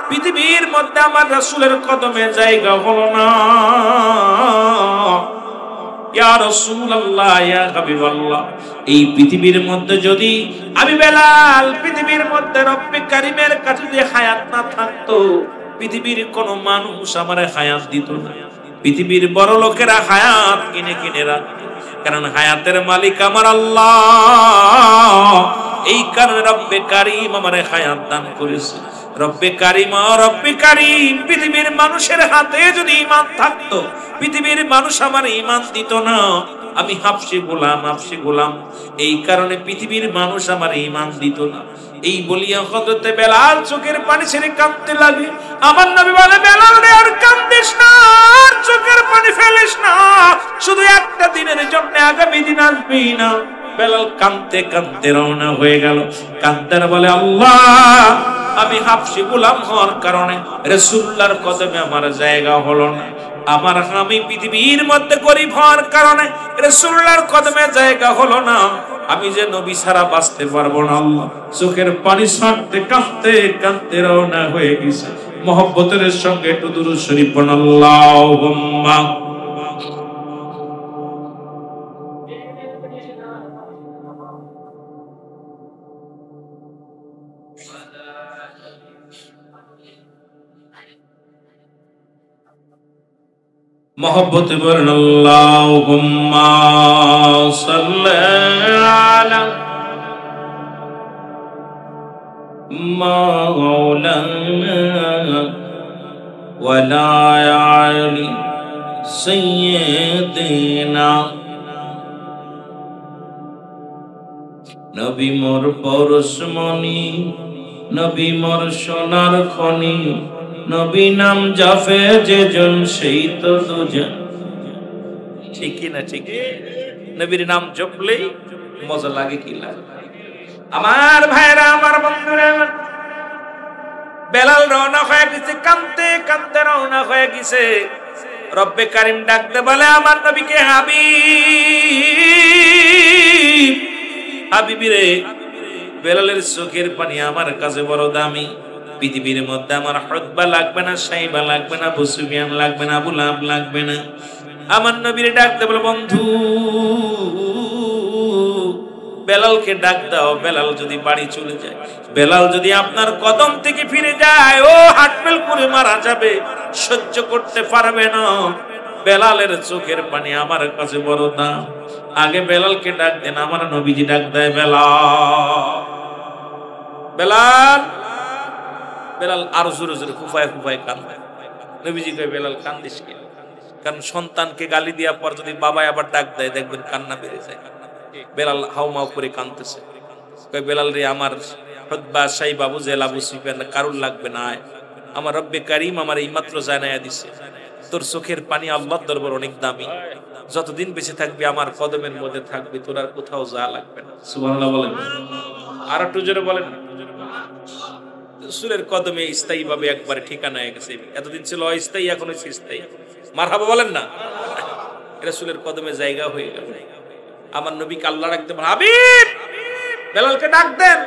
পৃথিবীর মধ্যে আমার রাসূলের কদমে জায়গা হলো না। ইয়া রাসূলুল্লাহ, ইয়া হাবিবাল্লাহ, এই পৃথিবীর মধ্যে যদি আমি বেলাল পৃথিবীর মধ্যে রব্বে কারীমের কাছে যদি হায়াত না থাকতো, পৃথিবীর কোন মানুষ আমারে হায়াত দিত না। পৃথিবীর বড় লোকেরা হায়াত কিনে কিনে রাখতো, কারণ হায়াতের মালিক আমার আল্লাহ। এই কারণে রব্বে কারীম আমারে হায়াত দান করেছে। রব্বে কারীম, রব্বে কারীম পৃথিবীর মানুষের হাতে যদি ঈমান থাকতো, পৃথিবীর মানুষ আমার ঈমান দিত না। আমি হাবশী গোলাম, হাবশী গোলাম, এই কারণে পৃথিবীর মানুষ আমার ঈমান দিত না। এই বলিয়া হযরতে বেলাল চোখের পানি ছেড়ে কাঁদতে লাগে। আমার নবী বলে, বেলাল রে আর কাঁদিস না, আর চোখের পানি ফেলিস না, শুধু একটা দিনের জন্য আগামী দিন আসবি না। বেলাল কাঁদতে কাঁদতে রওনা হয়ে গেল। কাঁদতে বলে, আল্লাহ, আমি হাবশী গোলাম হওয়ার কারণে রাসূলুল্লাহর কদমে আমার জায়গা হলো না। আমি পৃথিবীর মধ্যে গরীব হওয়ার কারণে রাসূলুল্লাহর কদমে জায়গা হলো না। আমি যে নবী ছাড়া বাঁচতে পারবো না। আল্লাহ চোখের পানি ছাড়তে কাঁদতে কাঁদতে রওনা হয়ে গেছে। মহব্বতের সঙ্গে একটু দুরূদ শরীফ পড়ুন। আল্লাহুম্মা মহব্বতে বলেন আল্লাহুম্মা সাল্লি আলা মাওলানা ওয়ালা আলি সাইয়্যিদিনা। নবী মোর পরশমণি, নবী মোর সোনার খনি, নবী নাম জাফে যেজন সেই তো দুজন। ঠিক কি না? ঠিক, নবীর নাম জপলেই মজা লাগে কি লাগে। আমার ভাইরা, আমার বন্ধুরা, বেলাল রওনা হয়ে গেছে, কাঁদতে কাঁদতে রওনা হয়ে গেছে। রব্বে কারিম ডাকতে বলে আমার নবীকে, হাবিব, হাবিবি রে, বেলালের চোখের পানি আমার কাছে বড় দামি। পৃথিবীর মধ্যে আমার হতবা লাগবে না, সাইবা লাগবে না, আবু সুফিয়ান লাগবে না, আবু লাহাব লাগবে না। আমার নবীর ডাকতে বলে বন্ধু বেলালকে ডাক দাও। বেলাল যদি বাড়ি চলে যায়, বেলাল যদি আপনার কদম থেকে ফিরে যায়, ও হাটফেল করে মারা যাবে, সহ্য করতে পারবে না। বেলালের চোখের পানি আমার কাছে বড় দাম। আগে বেলালকে ডাক দেন। আমার নবীজি ডাক দেয় বেলাল, বেলাল, বেলাল আরো জোরে জোরে ফুফায় ফুফায় কান্দে। নবীজি কয় বেলাল কান্দিস কেন? কারণ সন্তানকে গালি দেওয়ার পর যদি বাবা আবার ডাক দেয়, দেখবেন কান্না বেড়ে যায়। বেলাল হাউমাউ করে কাঁদতেছে। কয় বেলাল রে, আমার হতবা সাই বাবু জেল আবু সুফিয়ান কারুর লাগবে না। আমার রব্বে কারিম আমার এই মাত্র জানায়া দিছে, তোর চোখের পানি আল্লাহর দরবার অনেক দামি। যতদিন বেঁচে থাকবি আমার কদমের মধ্যে থাকবি, তোর আর কোথাও যা লাগবে না। সুবহানাল্লাহ বলেন, আর একটু জোরে বলেন। রাসূলের কদমে স্থায়ী ভাবে একবারে ঠিকানা হয়ে গেছে। এতদিন ছিল অস্থায়ী, এখন হচ্ছে স্থায়ী। মারহাবা বলেন না। রাসূলের কদমে জায়গা হয়ে গেল। আমার নবীকে আল্লাহ ডাকতে বলেন, হাবিব, বেলালকে ডাক দেন।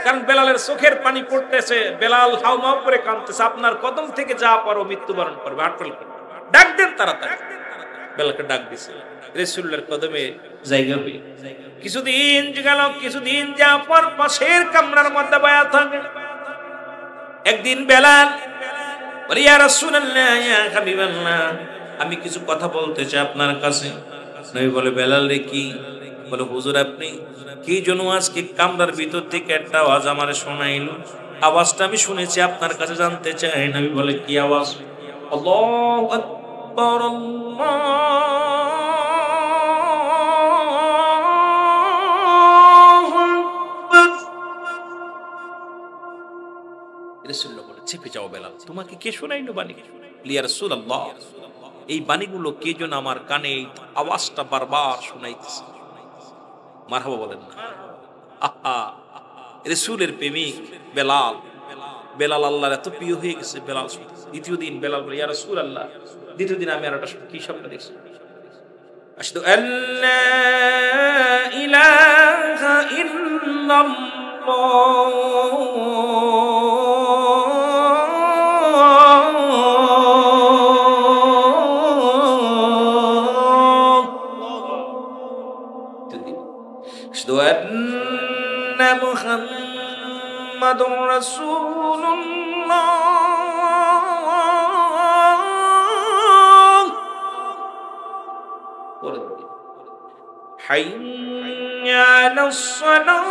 কারণ বেলালের চোখের পানি পড়তেছে, বেলাল হাউমাউ করে কাঁদতেছে। আপনার কদম থেকে যা পারো মৃত্যুবরণ করবে, হাটফেল করবে, ডাক দেন তাড়াতাড়ি। বেলালকে ডাক দিছে, রাসূলের কদমে জায়গা হয়ে। কিছুদিন গেল, কিছুদিন যাওয়ার পর পাশের কামরার মধ্যে বয়া থাকে। একদিন বেলাল বলে, ইয়া রাসূলুল্লাহ, ইয়া হাবিবাল্লাহ, আমি কিছু কথা বলতে চাই আপনার কাছে। নবী বলে, বেলাল রে কি? বলে, হুজুর আপনি কি জন্য আজকে কামরার ভিতর থেকে একটা আওয়াজ আমার শোনাইলো, আওয়াজটা আমি শুনেছি, আপনার কাছে জানতে চাই। নবী বলে, কি আওয়াজ? আল্লাহু আকবার, আল্লাহু আকবার। রাসূলুল্লাহ বলে, চেপে যাও বেলাল, তোমাকে কে শোনাইলো বাণী? ইয়া রাসূলুল্লাহ, এই বাণীগুলো কে যেন আমার কানে এই আওয়াজটা বারবার শোনাইতেছে। মারহাবা বলেন না। আহা, রাসূলের প্রেমিক বেলাল, বেলাল আল্লাহর এত প্রিয় হয়ে গেছে। বেলাল দ্বিতীয় দিন বেলাল বলে, ইয়া রাসূলুল্লাহ, দ্বিতীয় দিন আমি আর একটা কি স্বপ্ন দেখছি? আশহাদু আল্লা ইলাহা ইল্লাল্লাহ, আশহাদু আন্না মুহাম্মাদুর রাসূলুল্লাহ, হাইয়া আলাস সালাহ,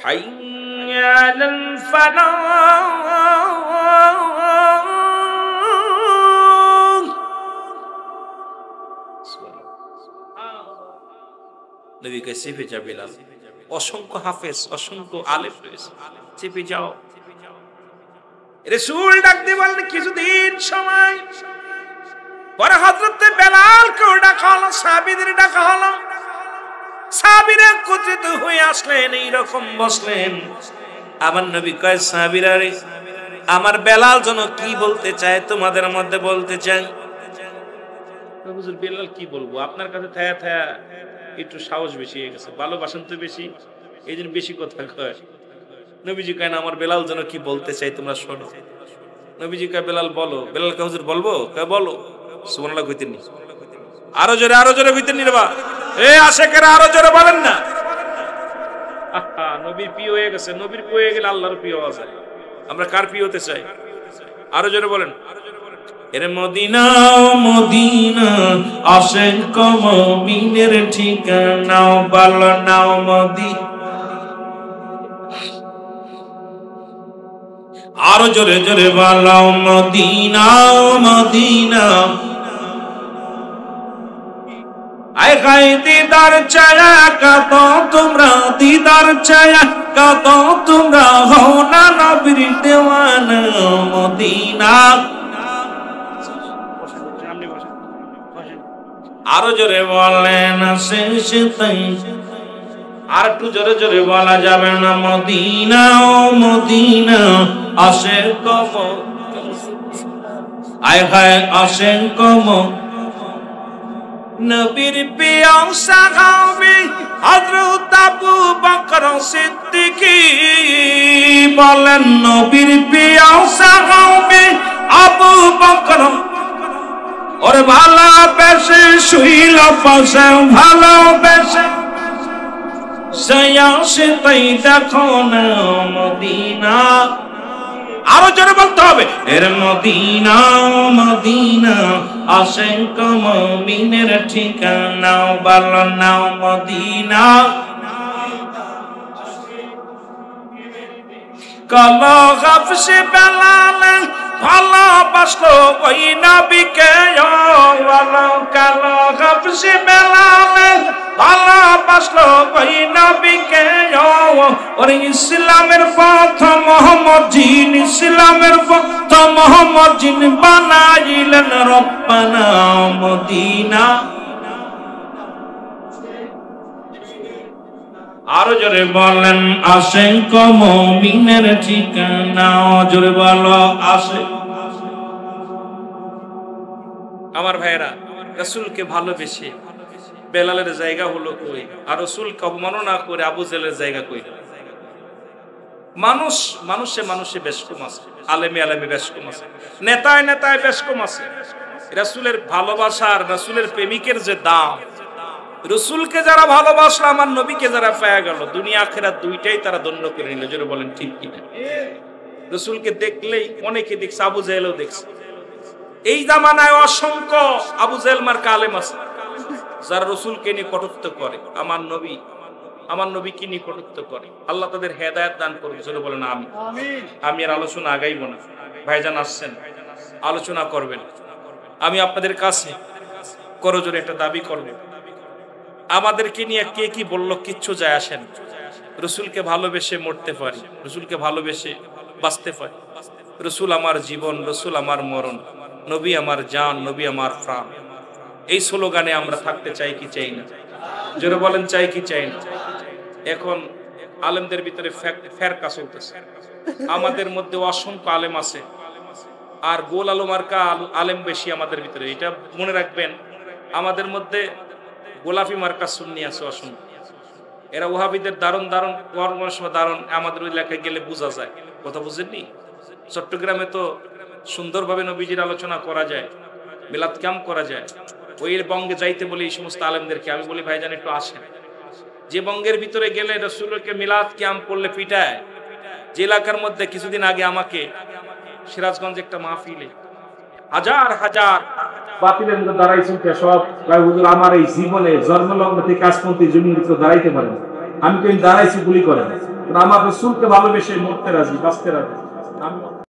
হাইয়া আলাল ফালাহ। নবী কে চেপে যা বেলাল, অসংখ্য হাফেজ, অসংখ্য আলেম রয়েছে, চেপে যাও। রাসূল ডাক দিয়ে বললেন, কিছুদিন সময় পরে হযরত বেলালকেও ডাকা হলো, সাহাবীদের ডাকা হলো। সাহাবীরা একত্রিত হয়ে আসলেন, এইরকম বসলেন। আমার নবী কয়, সাহাবীরা রে, আমার বেলাল যেন কি বলতে চায় তোমাদের মধ্যে বলতে চাই। হুজুর বেলাল কি বলবো, আপনার কাছে থায়া থায়া একটু সাহস বেশি হয়ে গেছে, ভালোবাসেন তো বেশি, এই জন্য বেশি কথা কয়। নবীজি কয় না আমার বেলাল যেন কি বলতে চাই তোমরা শোনো। নবীজি কয় বেলাল বলো। বেলাল কে হুজুর বলবো? কয় বলো। সুবহানাল্লাহ কইতেন নি? আরো জোরে কইতেন নি রে বা? এ আশেকেরা আরো জোরে বলেন না। আহা, নবীর প্রিয় হয়ে গেছে। নবীর প্রিয় হয়ে গেলে আল্লাহর প্রিয় হওয়া যায়। আমরা কার প্রিয় হতে চাই? আরো জোরে বলেন। এর মদিনা মদিনা আশেক মুমিনের ঠিকানা, বলো নাও মদিনা। আরো জোরে জোরে বলো মদিনা মদিনা। আয় গাই দিদার চায়া কত তোমরা, দিদার চায়া কত তোমরা, হও না নবীর দেওয়ানা মদিনা। আরো জোরে বলেন শেষ তাই, আর একটু জোরে জোরে বলা যাবে না? মদিনা ও মদিনা আশেক আয় হায় আশেক নবীর প্রিয় সাহাবী হযরত আবু বকর সিদ্দিক। বলেন নবীর প্রিয় সাহাবী আবু বকর, ওরে ভালোবেসে শুইল পাশে, ভালোবেসে সে তাই দেখো না মদিনা। আরো জোরে বলতে হবে। এর মদিনা মদিনা আশেক মুমিনের ঠিকানা, বলো নাও মদিনা। কালো গাফসে বেলাল ভালোবাসলো ওই নবীকে, কালো গাফসে বেলাল ভালোবাসলো ওই নবীকে। ওরে ইসলামের প্রথম মোহাম্মদ জিন, ইসলামের প্রথম মোহাম্মদ জিন বানাইলেন রব্বানা মদিনা। আরো জোরে বলেন আশেক মুমিনের ঠিকানা, জোরে বলো আশেক। আমার ভাইরা, রাসূলকে ভালোবেসে বেলালের জায়গা হলো কই, আর রাসূলকে অবমাননা করে আবু জেলের জায়গা কই? মানুষে বেশ কম আছে, আলেমে বেশ কম আছে, নেতায় বেশ কম আছে। রাসূলের ভালোবাসার, রাসূলের প্রেমিকের যে দাম, রাসূলকে যারা ভালোবাসলো, আমার নবীকে যারা পেয়ে গেল, দুনিয়া আখিরাত দুইটাই তারা ধন্য করে নিল। জোরে বলেন ঠিক কিনা? রাসূলকে দেখলেই অনেকে দেখছে, আবু জেহেলও দেখছে। এই জামানায় অসংখ্য আবু জেহেল মার্কা আলেম আছে যারা রাসূলকে নিয়ে কটূক্ত করে, আমার নবীকে নিয়ে কটূক্ত করে। আল্লাহ তাদের হেদায়েত দান করুন। জোরে বলেন আমিন। আমি আর আলোচনা আগাইব না, ভাইজান আসছেন আলোচনা করবেন। আমি আপনাদের কাছে করজোরে একটা দাবি করব, আমাদেরকে নিয়ে কে কি বললো কিচ্ছু যায় আসেন, রাসূলকে ভালোবেসে মরতে পারি, রাসূলকে ভালোবেসে বাঁচতে পারি। রাসূল আমার জীবন, রাসূল আমার মরণ, নবী আমার জান, নবী আমার প্রাণ। এই স্লোগানে আমরা থাকতে চাই কি চাই না? জোরে বলেন চাই কি চাই না? এখন আলেমদের ভিতরে ফেরকা চলতেছে। আমাদের মধ্যে অসংখ্য আলেম আছে, আর গোল আলো মার্কা আলেম বেশি আমাদের ভিতরে। এটা মনে রাখবেন, আমাদের মধ্যে গোলাপি মার্কা সুন্নি আছে অসংখ্য। এরা ওহাবিদের দারুণ দারুণ আমাদের ওই এলাকায় গেলে বোঝা যায়। কথা বুঝেননি? চট্টগ্রামে তো সুন্দরভাবে নবীজির আলোচনা করা যায়, মিলাদ ক্যাম্প করা যায়। ওই বঙ্গে যাইতে বলি এই সমস্ত আলেমদেরকে আমি বলি ভাইজান একটু আসেন। যে বঙ্গের ভিতরে গেলে রাসূলকে মিলাদ ক্যাম্প করলে পিটায়, যে এলাকার মধ্যে কিছুদিন আগে আমাকে সিরাজগঞ্জ একটা মাহফিলে হাজার বাতিলের মধ্যে দাঁড়াইছেন সব, হুজুর আমার এই জীবনে জন্মলগ্ন থেকে আজ পর্যন্ত জমির ভিতরে দাঁড়াইতে পারেন, আমি তো দাঁড়াইছি গুলি করেন, আমার রাসূলকে ভালোবেসে মরতে রাজি, বাঁচতে রাজি।